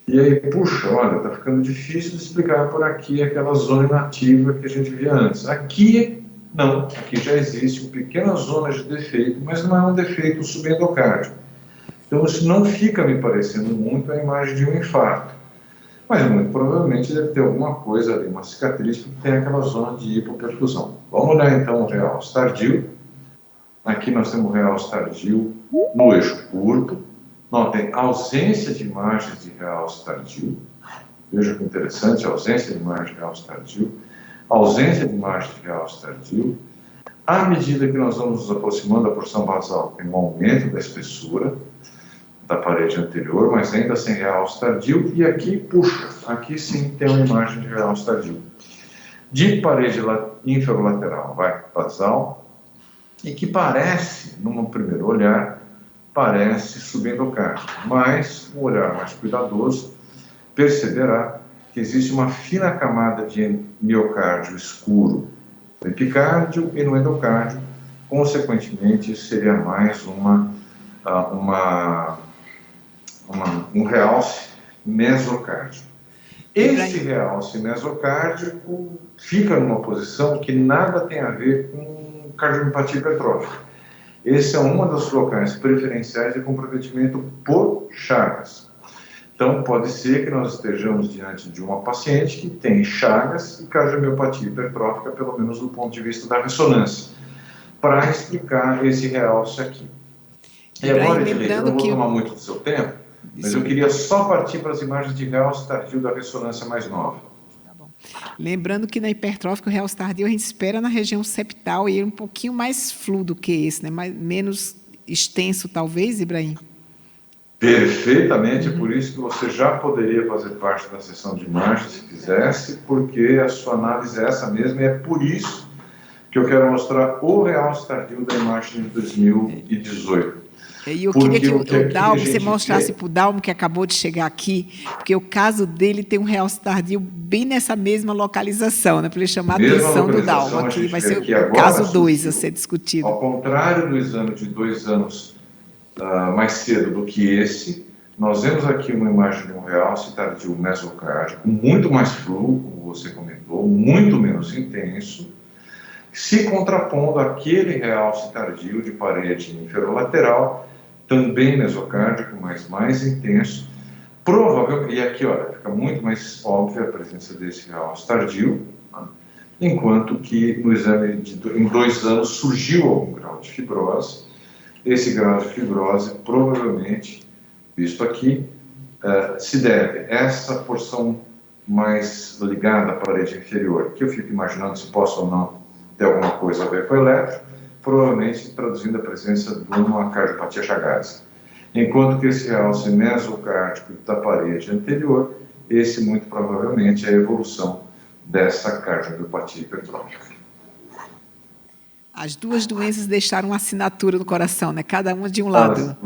E aí, puxa, olha, está ficando difícil de explicar por aqui aquela zona inativa que a gente via antes. Aqui, não, aqui já existe uma pequena zona de defeito, mas não é um defeito subendocárdio. Então, isso não fica me parecendo muito a imagem de um infarto. Mas, muito provavelmente, deve ter alguma coisa ali, uma cicatriz, que tem aquela zona de hipoperfusão. Vamos olhar, então, o realce tardio. Aqui nós temos o realce tardio no eixo curto. Notem, ausência de imagens de realce tardio. Veja que interessante, ausência de imagem de realce tardio. Ausência de imagem de realce tardio. À medida que nós vamos nos aproximando da porção basal, tem um aumento da espessura da parede anterior, mas ainda sem realce tardio. E aqui, puxa, aqui sim tem uma imagem de realce tardio. De parede inferolateral, vai basal. e que parece, num primeiro olhar, parece subendocárdio, mas um olhar mais cuidadoso perceberá que existe uma fina camada de miocárdio escuro no epicárdio e no endocárdio, consequentemente seria mais um realce mesocárdico. Esse realce mesocárdico fica numa posição que nada tem a ver com cardiomiopatia hipertrófica. Esse é um dos locais preferenciais de comprometimento por Chagas. Então, pode ser que nós estejamos diante de uma paciente que tem Chagas e cardiomiopatia hipertrófica, pelo menos do ponto de vista da ressonância, para explicar esse realce aqui. E agora, Edilei, eu não vou tomar muito do seu tempo, mas eu queria só partir para as imagens de realce tardio da ressonância mais nova. Tá bom. Lembrando que na hipertrófica, o realce tardio, a gente espera na região septal e é um pouquinho mais fluido que esse, né? Menos extenso, talvez, Ibrahim? Perfeitamente, por isso que você já poderia fazer parte da sessão de imagens, se quisesse, porque a sua análise é essa mesma, e é por isso que eu quero mostrar o realce tardio da imagem de 2018. E eu queria que o Dalmo, você mostrasse para o Dalmo, que acabou de chegar aqui, porque o caso dele tem um realce tardio bem nessa mesma localização, né, para ele chamar a atenção do Dalmo. Aqui vai ser o caso 2 a ser discutido. Ao contrário do exame de 2 anos mais cedo do que esse, nós vemos aqui uma imagem de um realce tardio mesocárdico, muito mais fluo, como você comentou, muito menos intenso, se contrapondo àquele realce tardio de parede inferolateral, também mesocárdico, mas mais intenso, provavelmente, e aqui, olha, fica muito mais óbvia a presença desse realce tardio, né? Enquanto que no exame em 2 anos surgiu algum grau de fibrose. Esse grau de fibrose, provavelmente, visto aqui, se deve a essa porção mais ligada à parede inferior, que eu fico imaginando se possa ou não ter alguma coisa a ver com o eletro, provavelmente traduzindo a presença de uma cardiopatia chagásica. Enquanto que esse realce mesocárdico da parede anterior, esse muito provavelmente é a evolução dessa cardiomiopatia hipertrófica. As duas doenças deixaram uma assinatura no coração, né? Cada uma de um lado.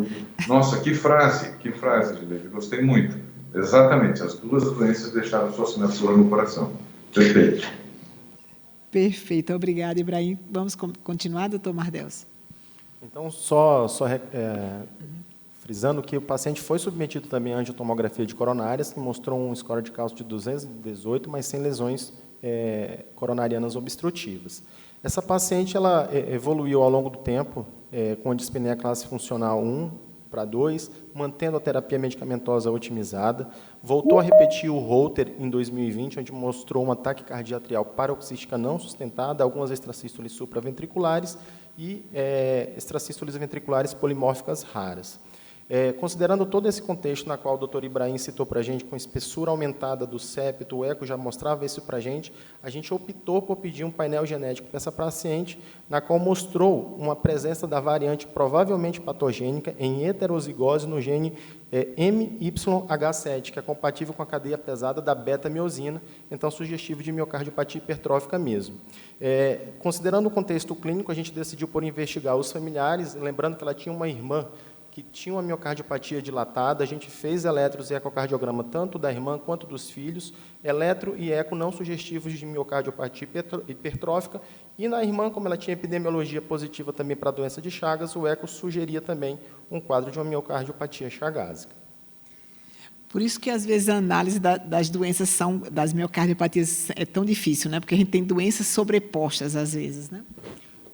Nossa, que frase, Juliette, gostei muito. Exatamente, as duas doenças deixaram sua assinatura no coração. Perfeito. Perfeito, obrigada, Ibrahim. Vamos continuar, doutor Mardelso? Então, frisando que o paciente foi submetido também à angiotomografia de coronárias, que mostrou um score de cálcio de 218, mas sem lesões coronarianas obstrutivas. Essa paciente ela evoluiu ao longo do tempo com a dispneia classe funcional 1 para 2, mantendo a terapia medicamentosa otimizada, voltou a repetir o Holter em 2020, onde mostrou uma taquicardia atrial paroxística não sustentada, algumas extrasístoles supraventriculares e extrasístoles ventriculares polimórficas raras. Considerando todo esse contexto na qual o Dr. Ibrahim citou para a gente, com espessura aumentada do septo, o eco já mostrava isso para a gente optou por pedir um painel genético para essa paciente, na qual mostrou uma presença da variante provavelmente patogênica em heterozigose no gene MYH7, que é compatível com a cadeia pesada da beta-miosina, então sugestivo de miocardiopatia hipertrófica mesmo. Considerando o contexto clínico, a gente decidiu por investigar os familiares, lembrando que ela tinha uma irmã que tinha uma miocardiopatia dilatada, a gente fez eletros e ecocardiograma tanto da irmã quanto dos filhos, eletro e eco não sugestivos de miocardiopatia hipertrófica, e na irmã, como ela tinha epidemiologia positiva também para a doença de Chagas, o eco sugeria também um quadro de uma miocardiopatia chagásica. Por isso que, às vezes, a análise das doenças das miocardiopatias é tão difícil, né? Porque a gente tem doenças sobrepostas, às vezes, né?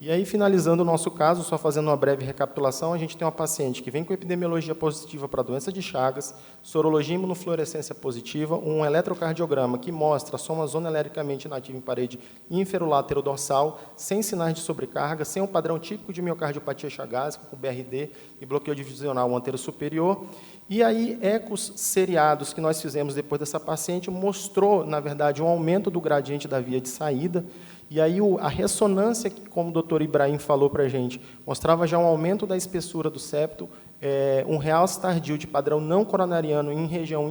E aí, finalizando o nosso caso, só fazendo uma breve recapitulação, a gente tem uma paciente que vem com epidemiologia positiva para a doença de Chagas, sorologia imunofluorescência positiva, um eletrocardiograma que mostra só uma zona elericamente inativa em parede inferolaterodorsal, sem sinais de sobrecarga, sem um padrão típico de miocardiopatia chagásica, com BRD e bloqueio divisional antero superior. E aí, ecos seriados que nós fizemos depois dessa paciente mostrou, na verdade, um aumento do gradiente da via de saída. E aí a ressonância, como o Dr. Ibrahim falou para a gente, mostrava já um aumento da espessura do septo, um realce tardio de padrão não coronariano em região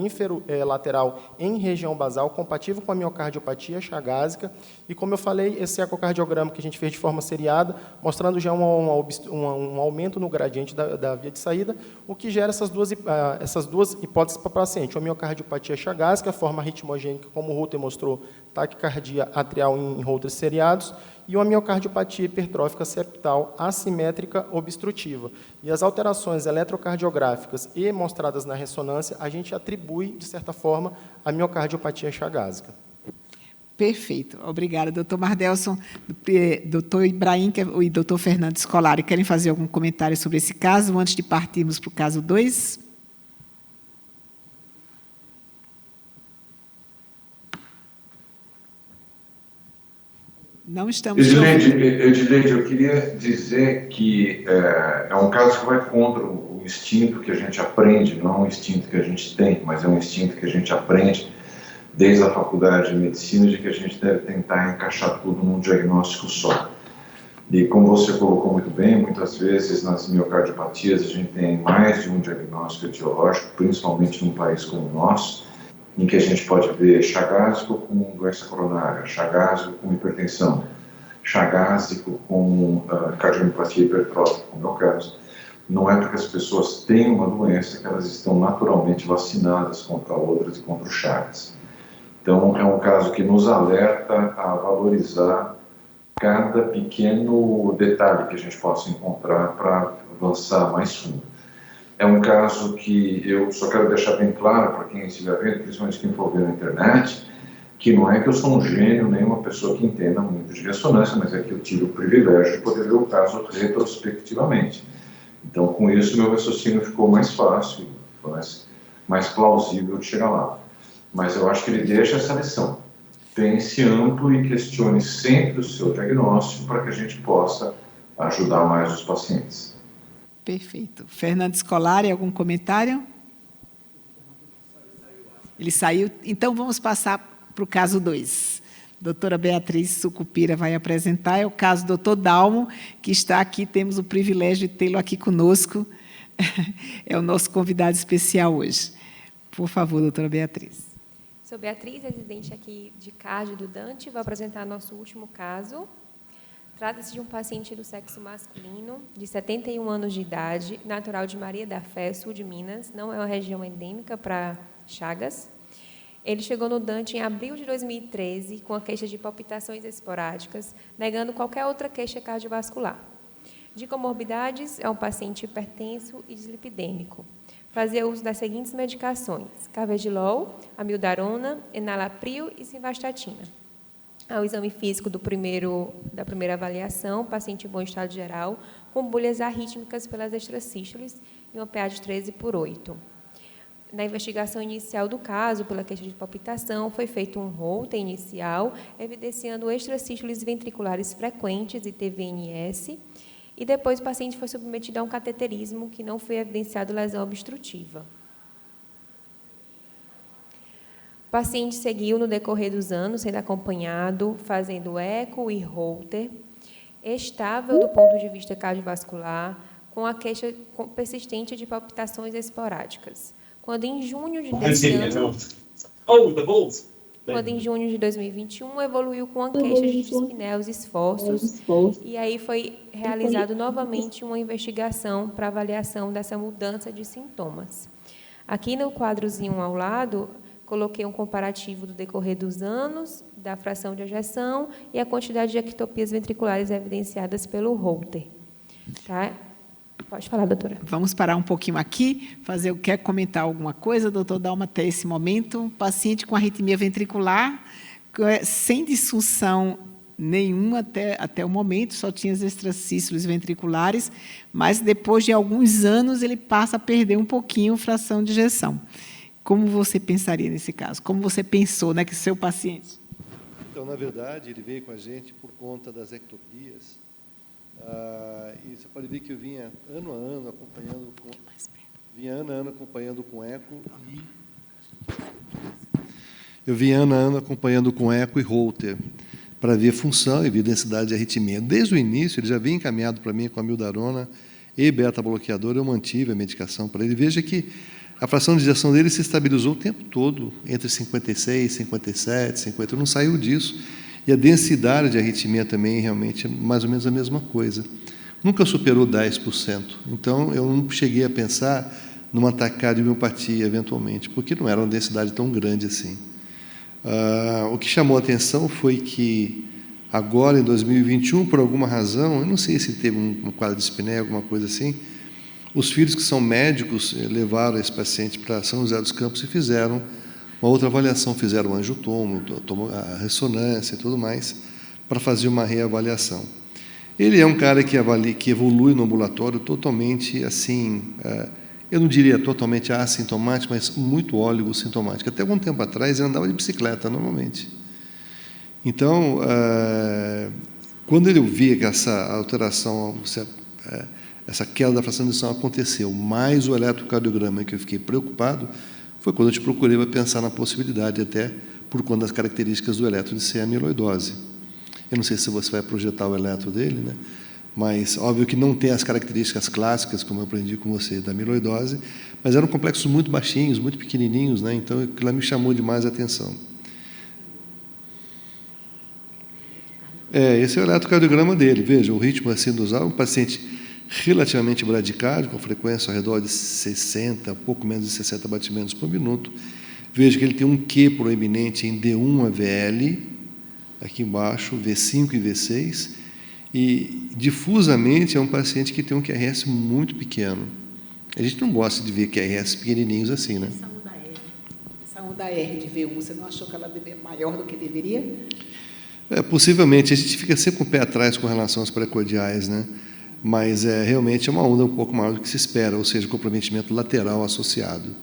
lateral em região basal, compatível com a miocardiopatia chagásica, e, como eu falei, esse ecocardiograma que a gente fez de forma seriada, mostrando já um aumento no gradiente da via de saída, o que gera essas duas hipóteses para o paciente, uma miocardiopatia chagásica, forma ritmogênica, como o Holter mostrou, taquicardia atrial em Holter seriados, e uma miocardiopatia hipertrófica septal assimétrica obstrutiva. E as alterações eletrocardiográficas e mostradas na ressonância, a gente atribui, de certa forma, a miocardiopatia chagásica. Perfeito. Obrigada, doutor Mardelson. Doutor Ibrahim e doutor Fernando Scolari, querem fazer algum comentário sobre esse caso, antes de partirmos para o caso 2? Não estamos... Edileide, eu queria dizer que é um caso que vai contra o instinto que a gente aprende, não é um instinto que a gente tem, mas é um instinto que a gente aprende desde a faculdade de medicina, de que a gente deve tentar encaixar tudo num diagnóstico só. E como você colocou muito bem, muitas vezes nas miocardiopatias a gente tem mais de um diagnóstico etiológico, principalmente num país como o nosso, em que a gente pode ver chagásico com doença coronária, chagásico com hipertensão, chagásico com cardiomiopatia hipertrófica, como é o caso. Não é porque as pessoas têm uma doença que elas estão naturalmente vacinadas contra outras e contra o Chagas. Então, é um caso que nos alerta a valorizar cada pequeno detalhe que a gente possa encontrar para avançar mais fundo. É um caso que eu só quero deixar bem claro para quem estiver vendo, principalmente quem for ver na internet, que não é que eu sou um gênio, nem uma pessoa que entenda muito de ressonância, mas é que eu tive o privilégio de poder ver o caso retrospectivamente. Então, com isso, meu raciocínio ficou mais fácil, mais plausível de chegar lá. Mas eu acho que ele deixa essa lição. Pense amplo e questione sempre o seu diagnóstico para que a gente possa ajudar mais os pacientes. Perfeito. Fernando Scolari, algum comentário? Ele saiu. Então, vamos passar para o caso 2. Doutora Beatriz Sucupira vai apresentar. É o caso do doutor Dalmo, que está aqui. Temos o privilégio de tê-lo aqui conosco. É o nosso convidado especial hoje. Por favor, doutora Beatriz. Sou Beatriz, residente aqui de Cardio do Dante. Vou apresentar nosso último caso. Trata-se de um paciente do sexo masculino, de 71 anos de idade, natural de Maria da Fé, sul de Minas, não é uma região endêmica para Chagas. Ele chegou no Dante em abril de 2013, com a queixa de palpitações esporádicas, negando qualquer outra queixa cardiovascular. De comorbidades, é um paciente hipertenso e dislipidêmico. Fazia uso das seguintes medicações: carvedilol, amiodarona, enalapril e simvastatina. Ao exame físico da primeira avaliação, paciente em bom estado geral, com bolhas arrítmicas pelas extracístoles e uma PA de 13/8. Na investigação inicial do caso, pela queixa de palpitação, foi feito um Holter inicial, evidenciando extracístoles ventriculares frequentes e TVNS, e depois o paciente foi submetido a um cateterismo que não foi evidenciado lesão obstrutiva. O paciente seguiu no decorrer dos anos, sendo acompanhado, fazendo eco e Holter, estável do ponto de vista cardiovascular, com a queixa persistente de palpitações esporádicas. Quando em junho de 2021 evoluiu com a queixa de dispneia, esforços, e aí foi realizado novamente uma investigação para avaliação dessa mudança de sintomas. Aqui no quadrozinho ao lado, coloquei um comparativo do decorrer dos anos, da fração de ejeção e a quantidade de ectopias ventriculares evidenciadas pelo Holter. Tá? Pode falar, doutora. Vamos parar um pouquinho aqui. Quer comentar alguma coisa, doutor Dalmo, até esse momento? Um paciente com arritmia ventricular, sem disfunção nenhuma até o momento, só tinha as extracístoles ventriculares, mas depois de alguns anos ele passa a perder um pouquinho a fração de ejeção. Como você pensaria nesse caso? Como você pensou, né, que seu paciente? Então, na verdade, ele veio com a gente por conta das ectopias. E você pode ver que eu vinha ano a ano acompanhando com eco e Holter, para ver função e ver densidade de arritmia. Desde o início, ele já vinha encaminhado para mim com amiodarona e beta-bloqueador, eu mantive a medicação para ele. Veja que a fração de ejeção dele se estabilizou o tempo todo, entre 56, 57, 50, não saiu disso. E a densidade de arritmia também realmente é mais ou menos a mesma coisa. Nunca superou 10%. Então, eu não cheguei a pensar numa taquicardiopatia, eventualmente, porque não era uma densidade tão grande assim. O que chamou a atenção foi que, agora, em 2021, por alguma razão, eu não sei se teve um quadro de dispneia, alguma coisa assim, os filhos que são médicos levaram esse paciente para São José dos Campos e fizeram uma outra avaliação, fizeram o angiotomo, a ressonância e tudo mais, para fazer uma reavaliação. Ele é um cara que evolui no ambulatório totalmente assim, eu não diria totalmente assintomático, mas muito oligosintomático. Até algum tempo atrás, ele andava de bicicleta, normalmente. Então, quando ele via que essa alteração, essa queda da fração de ejeção aconteceu, mais o eletrocardiograma, que eu fiquei preocupado, foi quando eu te procurei para pensar na possibilidade, até por conta das características do eletro de ser amiloidose. Eu não sei se você vai projetar o eletro dele, né? Mas, óbvio que não tem as características clássicas, como eu aprendi com você, da amiloidose, mas eram complexos muito baixinhos, muito pequenininhos, né? Então, aquilo me chamou demais a atenção. Esse é o eletrocardiograma dele. Veja, o ritmo sinusal, um paciente relativamente bradicárdio, com frequência ao redor de 60, pouco menos de 60 batimentos por minuto. Veja que ele tem um Q proeminente em D1 AVL, aqui embaixo, V5 e V6, e difusamente é um paciente que tem um QRS muito pequeno. A gente não gosta de ver QRS pequenininhos assim, né? Essa onda R de V1, você não achou que ela é maior do que deveria? Possivelmente. A gente fica sempre com o pé atrás com relação às precordiais, né? Mas realmente é uma onda um pouco maior do que se espera, ou seja, comprometimento lateral associado.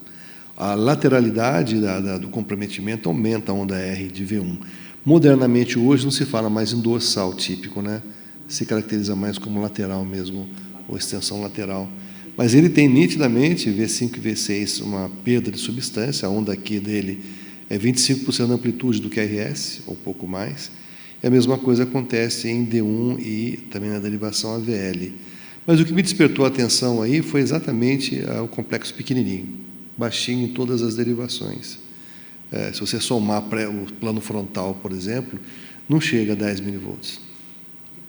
A lateralidade do comprometimento aumenta a onda R de V1. Modernamente, hoje, não se fala mais em dorsal típico, né? Se caracteriza mais como lateral mesmo, ou extensão lateral. Mas ele tem nitidamente, V5 e V6, uma perda de substância, a onda aqui dele é 25% da amplitude do QRS, ou pouco mais, e a mesma coisa acontece em D1 e também na derivação AVL. Mas o que me despertou a atenção aí foi exatamente o complexo pequenininho, baixinho em todas as derivações. Se você somar o plano frontal, por exemplo, não chega a 10 milivolts.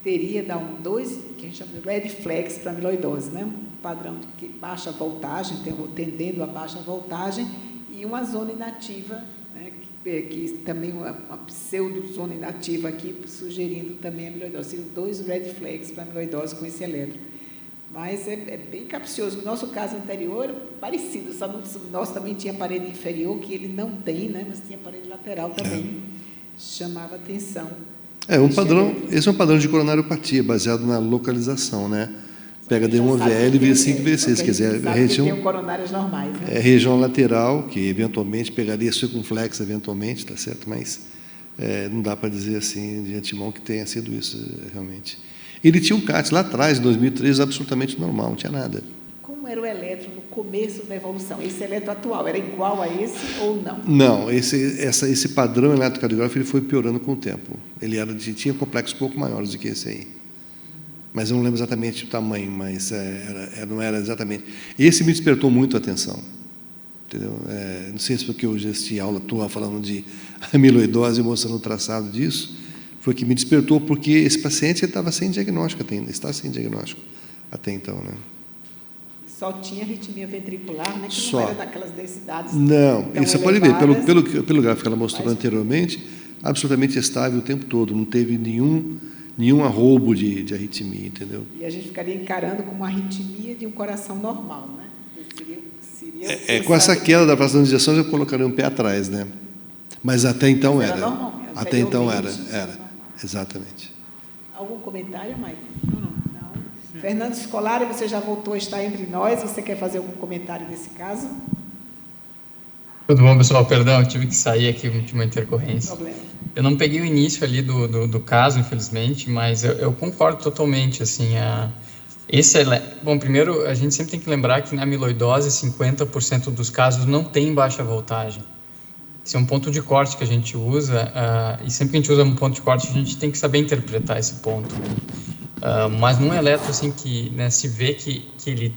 Teria dar dois, que a gente chama de red flags para amiloidose, né? Um padrão de baixa voltagem, tendendo a baixa voltagem, e uma zona inativa, né? que também uma pseudo-zona inativa aqui, sugerindo também a amiloidose. Seriam dois red flags para amiloidose com esse eletro. Mas é bem capcioso. No nosso caso anterior, parecido, só no nosso também tinha parede inferior, que ele não tem, né? Mas tinha parede lateral também. Chamava atenção. Esse é um padrão de coronariopatia, baseado na localização, né? Pega D1 AVL, V5 e V6, quer dizer, tem coronárias normais, né? É região lateral, que eventualmente pegaria circunflexa, eventualmente, tá certo? Mas não dá para dizer assim, de antemão, que tenha sido isso, realmente. Ele tinha um CAT lá atrás, em 2013, absolutamente normal, não tinha nada. Como era o eletro no começo da evolução? Esse eletro atual era igual a esse ou não? Não, esse padrão eletrocardiográfico ele foi piorando com o tempo. Ele tinha complexos um pouco maiores do que esse aí. Mas eu não lembro exatamente o tamanho, mas não era exatamente. Esse me despertou muito a atenção. Entendeu? Não sei se porque eu já assisti aula tua falando de amiloidose e mostrando o traçado disso, foi que me despertou, porque esse paciente estava sem diagnóstico, está sem diagnóstico até então, né? Só tinha arritmia ventricular, né? Que Só. Não era daquelas densidades. Não, tão você pode ver, elevadas. pelo gráfico que ela mostrou anteriormente, absolutamente estável o tempo todo, não teve nenhum arroubo de arritmia, entendeu? E a gente ficaria encarando como uma arritmia de um coração normal, né? Seria com essa queda da fração de ejeção, eu colocaria um pé atrás, né? Mas até então era. Normal, até então era. Exatamente. Algum comentário, Maicon? Não. Fernando Scolari, você já voltou a estar entre nós. Você quer fazer algum comentário nesse caso? Tudo bom, pessoal? Perdão, eu tive que sair aqui de uma intercorrência. Não tem problema. Eu não peguei o início ali do caso, infelizmente, mas eu concordo totalmente, assim, bom, primeiro, a gente sempre tem que lembrar que na amiloidose, 50% dos casos não tem baixa voltagem. Esse é um ponto de corte que a gente usa, e sempre que a gente usa um ponto de corte, a gente tem que saber interpretar esse ponto. Mas num eletro assim que, né, se vê que ele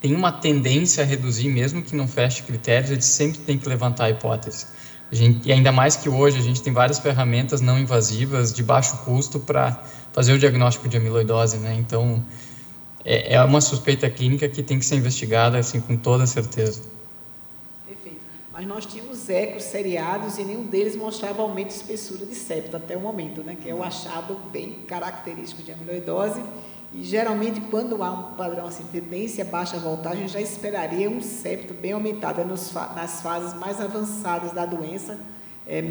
tem uma tendência a reduzir, mesmo que não feche critérios, ele sempre tem que levantar a hipótese. E ainda mais que hoje a gente tem várias ferramentas não invasivas de baixo custo para fazer o diagnóstico de amiloidose, né? Então, é uma suspeita clínica que tem que ser investigada assim, com toda certeza. Perfeito. Mas nós tínhamos ecos seriados e nenhum deles mostrava aumento de espessura de septo até o momento, né? Que é o achado bem característico de amiloidose. E geralmente, quando há um padrão assim, tendência a baixa voltagem, já esperaria um septo bem aumentado nas fases mais avançadas da doença,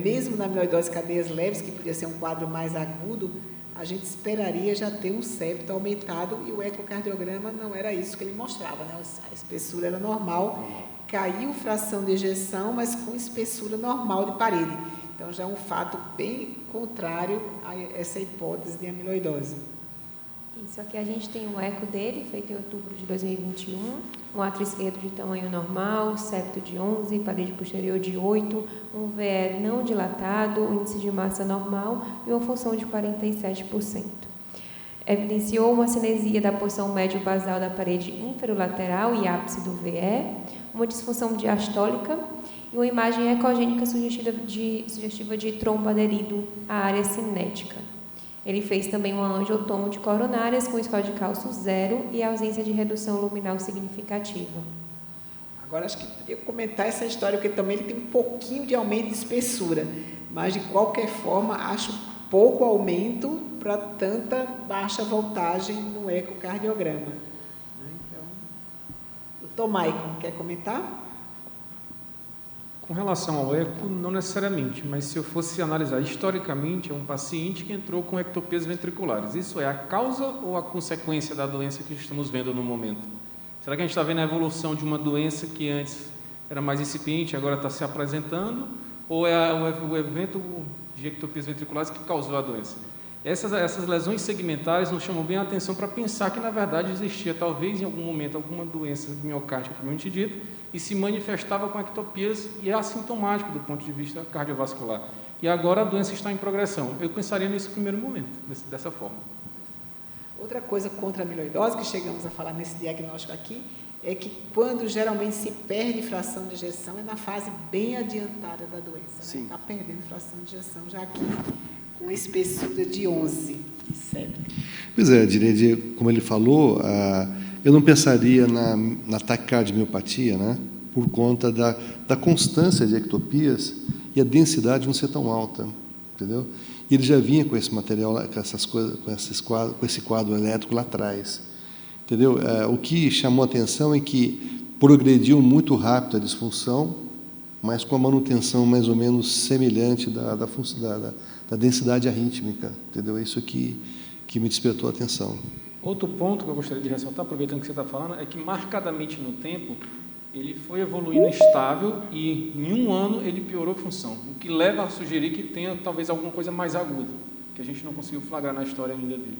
mesmo na amiloidose cadeias leves, que podia ser um quadro mais agudo, a gente esperaria já ter um septo aumentado e o ecocardiograma não era isso que ele mostrava, né? A espessura era normal, caiu fração de ejeção, mas com espessura normal de parede. Então, já é um fato bem contrário a essa hipótese de amiloidose. Isso aqui a gente tem um eco dele, feito em outubro de 2021, um átrio esquerdo de tamanho normal, septo de 11, parede posterior de 8, um VE não dilatado, um índice de massa normal e uma função de 47%. Evidenciou uma cinesia da porção médio-basal da parede inferolateral e ápice do VE, uma disfunção diastólica e uma imagem ecogênica sugestiva de trombo aderido à área cinética. Ele fez também uma angiotomo de coronárias com score de cálcio 0 e ausência de redução luminal significativa. Agora, acho que podia comentar essa história, porque também ele tem um pouquinho de aumento de espessura, mas, de qualquer forma, acho pouco aumento para tanta baixa voltagem no ecocardiograma. Então, doutor Maicon, quer comentar? Com relação ao eco, não necessariamente, mas se eu fosse analisar historicamente, é um paciente que entrou com ectopias ventriculares. Isso é a causa ou a consequência da doença que estamos vendo no momento? Será que a gente está vendo a evolução de uma doença que antes era mais incipiente e agora está se apresentando? Ou é o evento de ectopias ventriculares que causou a doença? Essas lesões segmentares nos chamam bem a atenção para pensar que, na verdade, existia, talvez, em algum momento, alguma doença miocárdica, propriamente dita, e se manifestava com ectopias e é assintomático do ponto de vista cardiovascular. E agora a doença está em progressão. Eu pensaria nesse primeiro momento, dessa forma. Outra coisa contra a amiloidose, que chegamos a falar nesse diagnóstico aqui, é que quando geralmente se perde fração de ejeção é na fase bem adiantada da doença. Sim. Está perdendo fração de ejeção já aqui, com espessura de 11, certo? Pois é, Direide, como ele falou, eu não pensaria na taquicardiopatia, né, por conta da constância de ectopias e a densidade não ser tão alta, entendeu? E ele já vinha com esse material, com essas coisas, com esse quadro elétrico lá atrás, entendeu? O que chamou a atenção é que progrediu muito rápido a disfunção, mas com a manutenção mais ou menos semelhante da densidade arrítmica, entendeu? É isso que me despertou a atenção. Outro ponto que eu gostaria de ressaltar, aproveitando que você está falando, é que marcadamente no tempo ele foi evoluindo estável e em um ano ele piorou a função, o que leva a sugerir que tenha talvez alguma coisa mais aguda, que a gente não conseguiu flagrar na história ainda dele.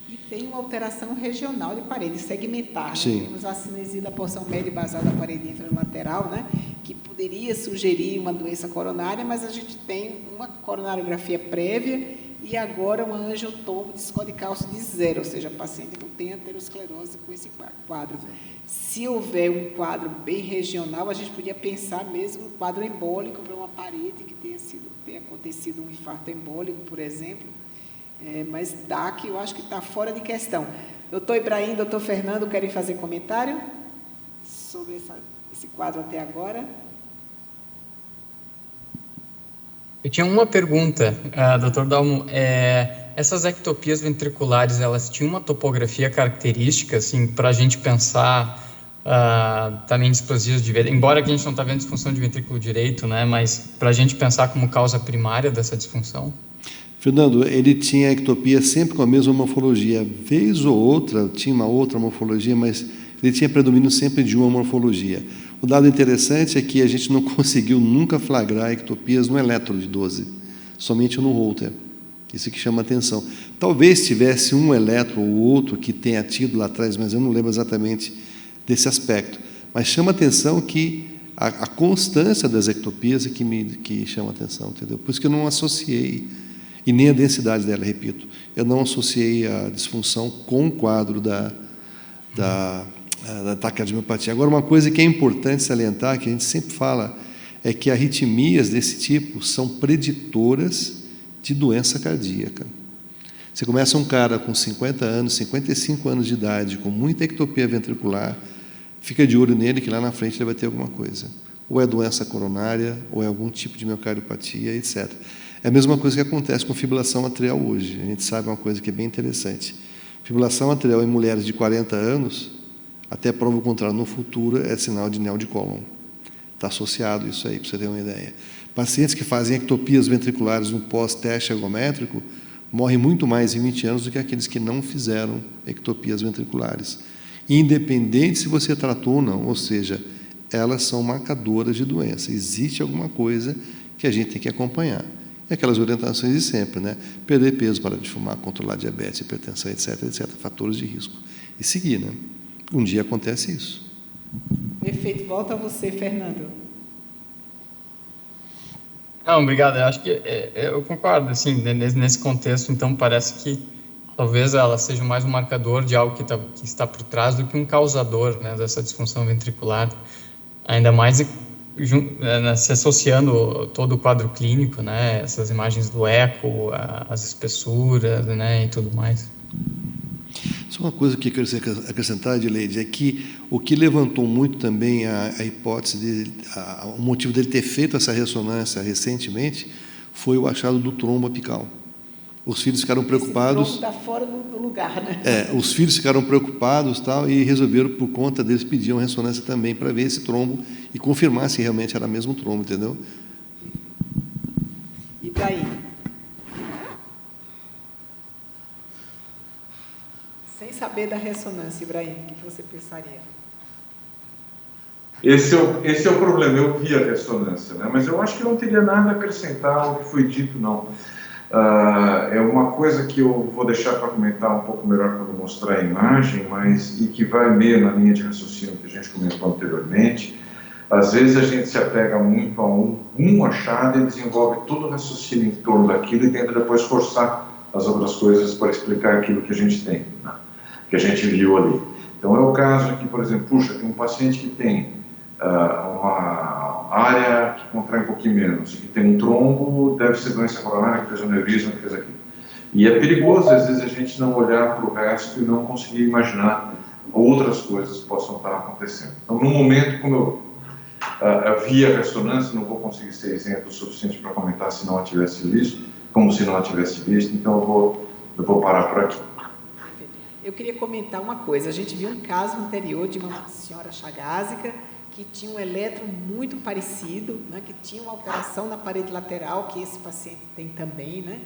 E tem uma alteração regional de parede segmentar. Sim. Né? Temos a cinesia da porção média e basal da parede infralateral, né? Que poderia sugerir uma doença coronária, mas a gente tem uma coronariografia prévia e agora uma angiotomo de score de cálcio de 0, ou seja, a paciente não tem aterosclerose com esse quadro. Se houver um quadro bem regional, a gente podia pensar mesmo no quadro embólico para uma parede que tenha acontecido um infarto embólico, por exemplo. Mas DAC eu acho que está fora de questão. Doutor Ibrahim, doutor Fernando, querem fazer comentário sobre esse quadro até agora? Eu tinha uma pergunta, doutor Dalmo. Essas ectopias ventriculares, elas tinham uma topografia característica, assim, para a gente pensar também displasias de ventre, embora a gente não está vendo disfunção de ventrículo direito, né, mas para a gente pensar como causa primária dessa disfunção? Fernando, ele tinha ectopia sempre com a mesma morfologia. Vez ou outra, tinha uma outra morfologia, mas ele tinha predomínio sempre de uma morfologia. O dado interessante é que a gente não conseguiu nunca flagrar ectopias no eletro de 12, somente no Holter. Isso que chama atenção. Talvez tivesse um eletro ou outro que tenha tido lá atrás, mas eu não lembro exatamente desse aspecto. Mas chama atenção que a constância das ectopias é que chama atenção, entendeu? Por isso que eu não associei. e nem a densidade dela, repito. Eu não associei a disfunção com o quadro da taquicardiopatia. Agora, uma coisa que é importante salientar, que a gente sempre fala, é que arritmias desse tipo são preditoras de doença cardíaca. Você começa um cara com 50 anos, 55 anos de idade, com muita ectopia ventricular, fica de olho nele que lá na frente ele vai ter alguma coisa. Ou é doença coronária, ou é algum tipo de miocardiopatia, etc. É a mesma coisa que acontece com fibrilação atrial hoje. A gente sabe uma coisa que é bem interessante. Fibrilação atrial em mulheres de 40 anos, até prova o contrário, no futuro é sinal de neo de cólon. Está associado isso aí, para você ter uma ideia. Pacientes que fazem ectopias ventriculares no pós-teste ergométrico morrem muito mais em 20 anos do que aqueles que não fizeram ectopias ventriculares. Independente se você tratou ou não, ou seja, elas são marcadoras de doença. Existe alguma coisa que a gente tem que acompanhar. E aquelas orientações de sempre, né? Perder peso, parar de fumar, controlar diabetes, hipertensão, etc., etc., fatores de risco. E seguir, né? Um dia acontece isso. Perfeito. Volta a você, Fernando. Não, obrigado. Eu acho que eu concordo, assim, nesse contexto, então parece que talvez ela seja mais um marcador de algo que está por trás do que um causador, né, dessa disfunção ventricular, ainda mais se associando todo o quadro clínico, né, essas imagens do eco, as espessuras, né, e tudo mais. Só uma coisa que eu quero acrescentar, Edileide, é que o que levantou muito também a hipótese, o motivo dele ter feito essa ressonância recentemente, foi o achado do trombo apical. Os filhos ficaram preocupados. Esse trombo está fora do lugar, né? Os filhos ficaram preocupados, tal, e resolveram, por conta deles, pedir uma ressonância também para ver esse trombo e confirmar se realmente era mesmo trombo, entendeu? E daí? Sem saber da ressonância, Ibrahim, o que você pensaria? Esse é o problema. Eu vi a ressonância, né? Mas eu acho que não teria nada a acrescentar ao que foi dito, não. É uma coisa que eu vou deixar para comentar um pouco melhor quando mostrar a imagem, e que vai meio na linha de raciocínio que a gente comentou anteriormente. Às vezes a gente se apega muito a um achado e desenvolve todo o raciocínio em torno daquilo e tenta depois forçar as outras coisas para explicar aquilo que a gente tem, né? Que a gente viu ali. Então é o caso aqui, por exemplo, tem um paciente que tem uma área que contrai um pouquinho menos, e que tem um trombo, deve ser doença coronária, que fez um aneurisma, que fez aquilo. E é perigoso, às vezes, a gente não olhar para o resto e não conseguir imaginar outras coisas que possam estar acontecendo. Então, no momento, como eu vi a ressonância, não vou conseguir ser isento o suficiente para comentar se não a tivesse visto, como se não a tivesse visto, então eu vou parar por aqui. Eu queria comentar uma coisa. A gente viu um caso anterior de uma senhora chagásica que tinha um eletro muito parecido, né, que tinha uma alteração na parede lateral, que esse paciente tem também, né,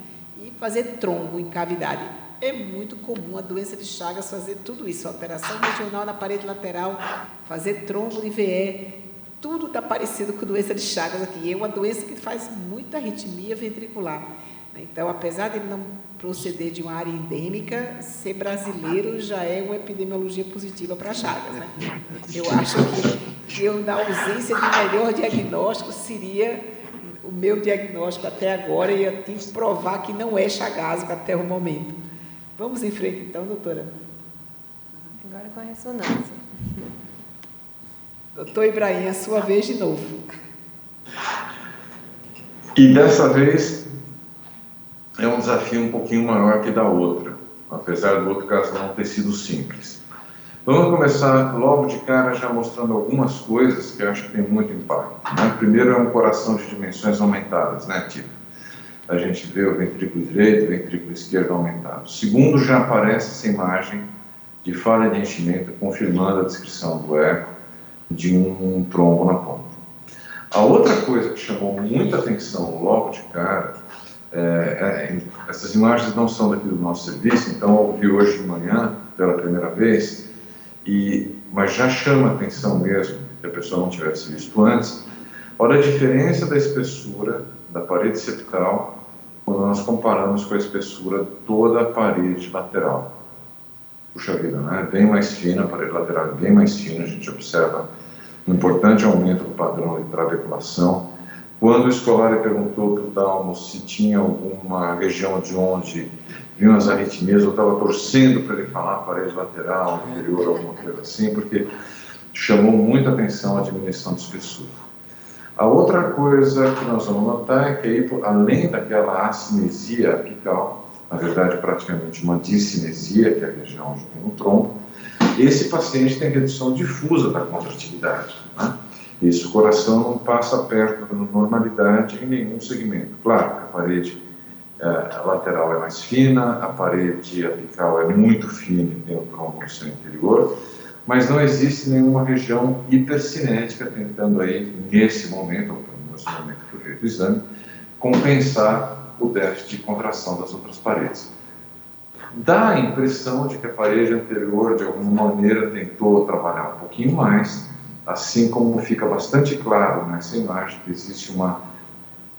e fazer trombo em cavidade. É muito comum a doença de Chagas fazer tudo isso, alteração regional na parede lateral, fazer trombo de VE, tudo está parecido com doença de Chagas aqui. É uma doença que faz muita arritmia ventricular. Então, apesar de ele não proceder de uma área endêmica, ser brasileiro já é uma epidemiologia positiva para Chagas, né? Eu acho que na ausência de melhor diagnóstico, seria o meu diagnóstico até agora, e eu tenho que provar que não é chagásico até o momento. Vamos em frente, então, doutora. Agora com a ressonância. Doutor Ibrahim, a sua vez de novo. E dessa vez é um desafio um pouquinho maior que da outra, apesar do outro caso não ter sido simples. Vamos começar logo de cara já mostrando algumas coisas que eu acho que tem muito impacto, né? Primeiro é um coração de dimensões aumentadas, né, tipo? A gente vê o ventrículo direito, o ventrículo esquerdo aumentado. Segundo, já aparece essa imagem de falha de enchimento, confirmando a descrição do eco de um trombo na ponta. A outra coisa que chamou muita atenção logo de cara, essas imagens não são daqui do nosso serviço, então eu vi hoje de manhã pela primeira vez, mas já chama atenção mesmo, que a pessoa não tivesse visto antes, olha a diferença da espessura da parede septal quando nós comparamos com a espessura de toda a parede lateral. Puxa vida, né? Bem mais fina, a parede lateral é bem mais fina, a gente observa um importante aumento do padrão de traveculação, Quando o Scolari perguntou para o Dalmo se tinha alguma região de onde vinham as arritmias, eu estava torcendo para ele falar parede lateral, inferior, alguma coisa assim, porque chamou muita atenção a diminuição de espessura. A outra coisa que nós vamos notar é que, aí, além daquela acinesia apical, na verdade, praticamente uma discinesia, que é a região onde tem o trombo, esse paciente tem redução difusa da contratividade, né? Esse coração não passa perto da normalidade em nenhum segmento. Claro que a parede lateral é mais fina, a parede apical é muito fina e tem o trombo no seu interior, mas não existe nenhuma região hipercinética tentando aí, nesse momento, ou pelo menos no momento que foi feito o exame, compensar o déficit de contração das outras paredes. Dá a impressão de que a parede anterior, de alguma maneira, tentou trabalhar um pouquinho mais, assim como fica bastante claro nessa imagem que existe uma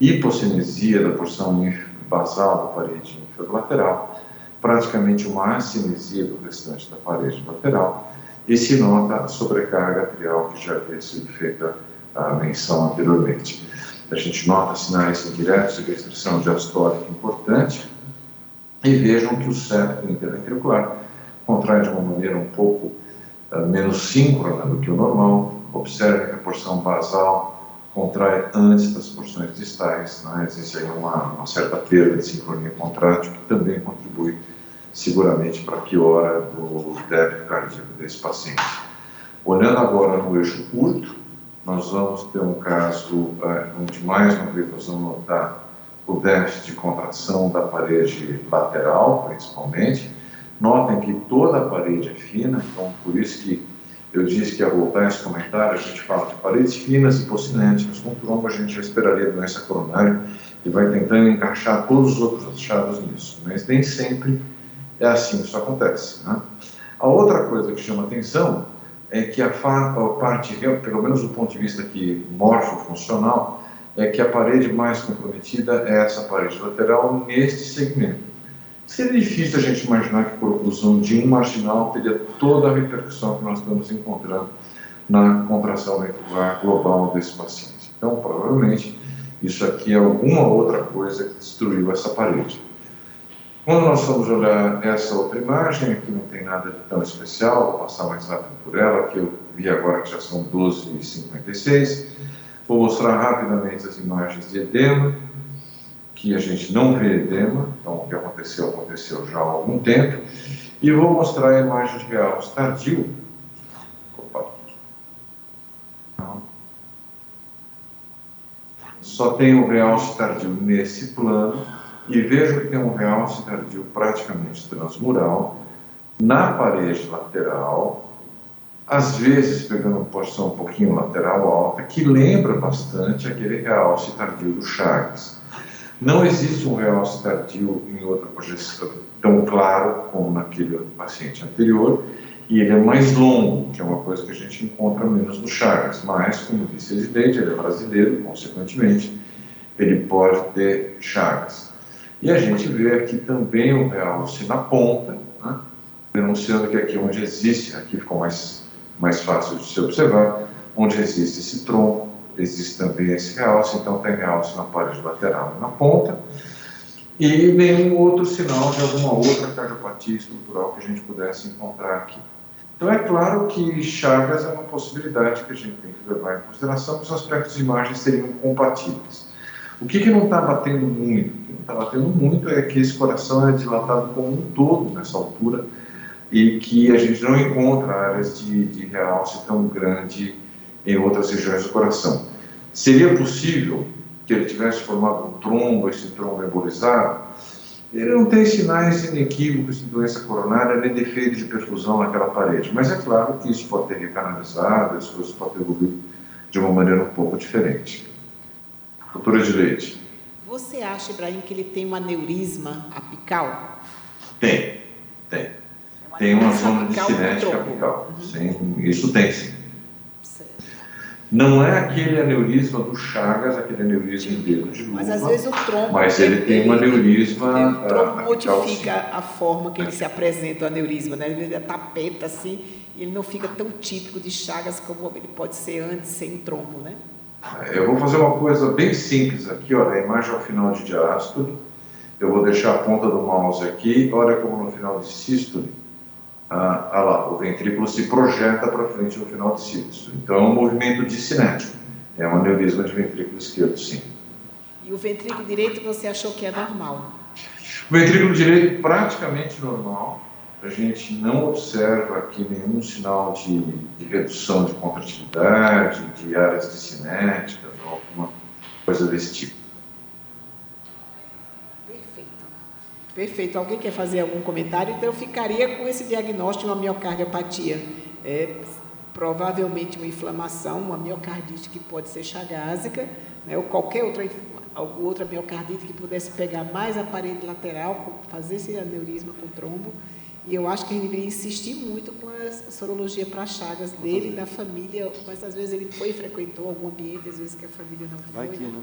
hipocinesia da porção basal da parede inferior-lateral, praticamente uma acinesia do restante da parede lateral, e se nota a sobrecarga atrial que já havia sido feita a menção anteriormente. A gente nota sinais indiretos de restrição diastólica importante, e vejam que o septo interventricular contrai de uma maneira um pouco menos síncrona do que o normal. Observe que a porção basal contrai antes das porções distais, né? Existe aí uma certa perda de sincronia contrátil, que também contribui seguramente para a piora do débito cardíaco desse paciente. Olhando agora no eixo curto, nós vamos ter um caso onde mais uma vez nós vamos notar o déficit de contração da parede lateral, principalmente. Notem que toda a parede é fina, então por isso que eu disse que, ao voltar esse comentário, a gente fala de paredes finas e hipocinéticas. Com trombo, a gente já esperaria doença coronária e vai tentando encaixar todos os outros achados nisso. Mas nem sempre é assim que isso acontece, né? A outra coisa que chama atenção é que a parte, pelo menos do ponto de vista aqui morfofuncional, é que a parede mais comprometida é essa parede lateral neste segmento. Seria difícil a gente imaginar que por oclusão de um marginal teria toda a repercussão que nós estamos encontrando na contração ventricular global desse paciente. Então, provavelmente, isso aqui é alguma outra coisa que destruiu essa parede. Quando nós vamos olhar essa outra imagem, aqui não tem nada de tão especial, vou passar mais rápido por ela, que eu vi agora que já são 12h56. Vou mostrar rapidamente as imagens de edema, que a gente não vê edema, então o que aconteceu, aconteceu já há algum tempo, e vou mostrar a imagem de realce tardio. Opa. Só tem o realce tardio nesse plano, e vejo que tem um realce tardio praticamente transmural, na parede lateral, às vezes pegando uma porção um pouquinho lateral alta, que lembra bastante aquele realce tardio do Chagas. Não existe um realce tardio em outra projeção tão claro como naquele paciente anterior, e ele é mais longo, que é uma coisa que a gente encontra menos no Chagas, mas, como disse a Edileide, ele é brasileiro, consequentemente, ele pode ter Chagas. E a gente vê aqui também o realce na ponta, né, denunciando que aqui onde existe, aqui ficou mais fácil de se observar, onde existe esse tronco, existe também esse realce, então tem realce na parede lateral e na ponta, e nenhum outro sinal de alguma outra cardiopatia estrutural que a gente pudesse encontrar aqui. Então é claro que Chagas é uma possibilidade que a gente tem que levar em consideração, porque os aspectos de imagem seriam compatíveis. O que não está batendo muito? O que não está batendo muito é que esse coração é dilatado como um todo nessa altura, e que a gente não encontra áreas de realce tão grande em outras regiões do coração. Seria possível que ele tivesse formado um trombo, esse trombo embolizado? Ele não tem sinais inequívocos de doença coronária nem defeito de perfusão naquela parede, mas é claro que isso pode ter recanalizado, as coisas podem ter evoluído de uma maneira um pouco diferente. Doutora Edileide. Você acha, Ibrahim, que ele tem um aneurisma apical? Tem. Tem uma zona de cinética apical. Sim, isso tem, sim. Não é aquele aneurisma do Chagas, aquele aneurisma em dedo de luva, mas às vezes o trombo... Mas ele tem um aneurisma... O trombo modifica a forma que ele se apresenta, o aneurisma, né? Ele é tapeta, assim, e ele não fica tão típico de Chagas como ele pode ser antes, sem trombo, né? Eu vou fazer uma coisa bem simples aqui, olha, a imagem ao final de diástole. Eu vou deixar a ponta do mouse aqui, olha como no final de sístole, olha lá, o ventrículo se projeta para frente no final de sístole. Então é um movimento discinético, é um aneurisma de ventrículo esquerdo, sim. E o ventrículo direito você achou que é normal? O ventrículo direito praticamente normal. A gente não observa aqui nenhum sinal de redução de contratividade, de áreas discinéticas ou alguma coisa desse tipo. Perfeito. Perfeito. Alguém quer fazer algum comentário? Então, eu ficaria com esse diagnóstico de uma miocardiopatia. Provavelmente uma inflamação, uma miocardite que pode ser chagásica, né, ou qualquer outra miocardite que pudesse pegar mais a parede lateral, fazer esse aneurisma com trombo. E eu acho que a gente deveria insistir muito com a sorologia para Chagas dele e da família, mas às vezes ele foi e frequentou algum ambiente, às vezes que a família não foi. Vai que, né?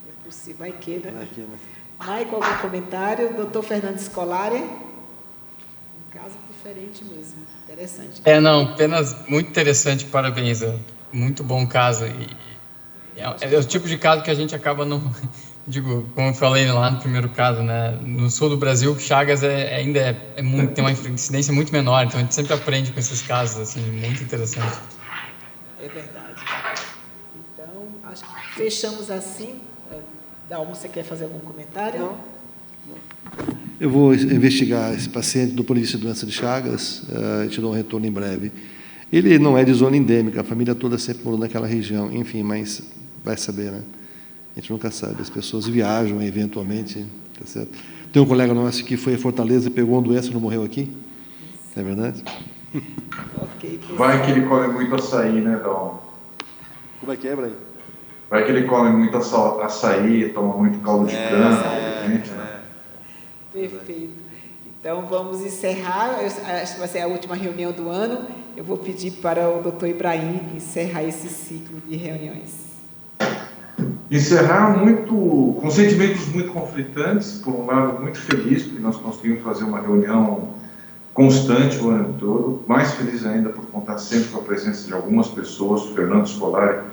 É possível, vai que, né? Vai que, né? Maico, algum comentário? Doutor Fernando Scolari? Um caso diferente mesmo, interessante. Não, apenas muito interessante, parabéns, muito bom caso. É o tipo de caso que a gente acaba não... Digo, como eu falei lá no primeiro caso, né? No sul do Brasil, Chagas ainda tem uma incidência muito menor, então a gente sempre aprende com esses casos, assim, muito interessante. É verdade. Então, acho que fechamos assim. Dalmo, você quer fazer algum comentário? Não. Eu vou investigar esse paciente do ponto de vista de doença de Chagas, e te dou um retorno em breve. Ele não é de zona endêmica, a família toda sempre morou naquela região, enfim, mas vai saber, né? A gente nunca sabe, as pessoas viajam eventualmente, tá certo? Tem um colega nosso que foi a Fortaleza e pegou uma doença e não morreu aqui, é verdade? Ok, Vai que ele come muito açaí, né, Dom? Como é que é, Brian? Vai que ele come muito açaí, toma muito caldo de cana, de repente, né? Perfeito. Então, vamos encerrar. Acho que vai ser a última reunião do ano. Eu vou pedir para o doutor Ibrahim encerrar esse ciclo de reuniões. Encerrar com sentimentos muito conflitantes, por um lado muito feliz, porque nós conseguimos fazer uma reunião constante o ano todo, mais feliz ainda por contar sempre com a presença de algumas pessoas, o Fernando Scolari,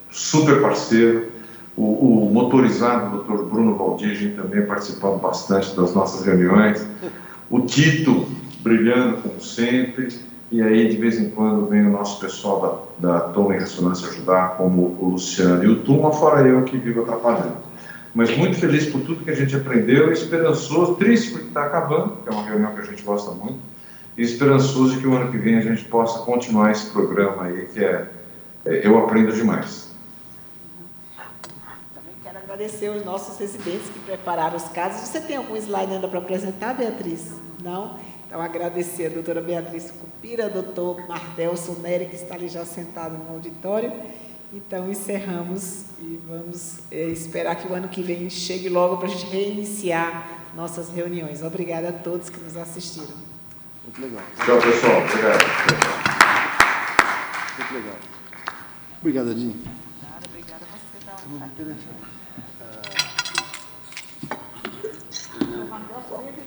super parceiro, o motorizado Dr. Bruno Valdigem também participando bastante das nossas reuniões, o Tito brilhando como sempre, e aí de vez em quando vem o nosso pessoal da Toma e Ressonância ajudar, como o Luciano e o Tuma, fora eu que vivo atrapalhando. Mas muito feliz por tudo que a gente aprendeu, esperançoso, triste porque está acabando, que é uma reunião que a gente gosta muito, e esperançoso de que o ano que vem a gente possa continuar esse programa aí, que eu aprendo demais. Também quero agradecer os nossos residentes que prepararam os casos. Você tem algum slide ainda para apresentar, Beatriz? Não? Então, agradecer a doutora Beatriz Cupira, doutor Mardelson Nery, que está ali já sentado no auditório. Então, encerramos e vamos esperar que o ano que vem chegue logo para a gente reiniciar nossas reuniões. Obrigada a todos que nos assistiram. Muito legal. Tchau, pessoal. Obrigado. Muito legal. Obrigado, Adinho. Obrigada a você. Muito interessante.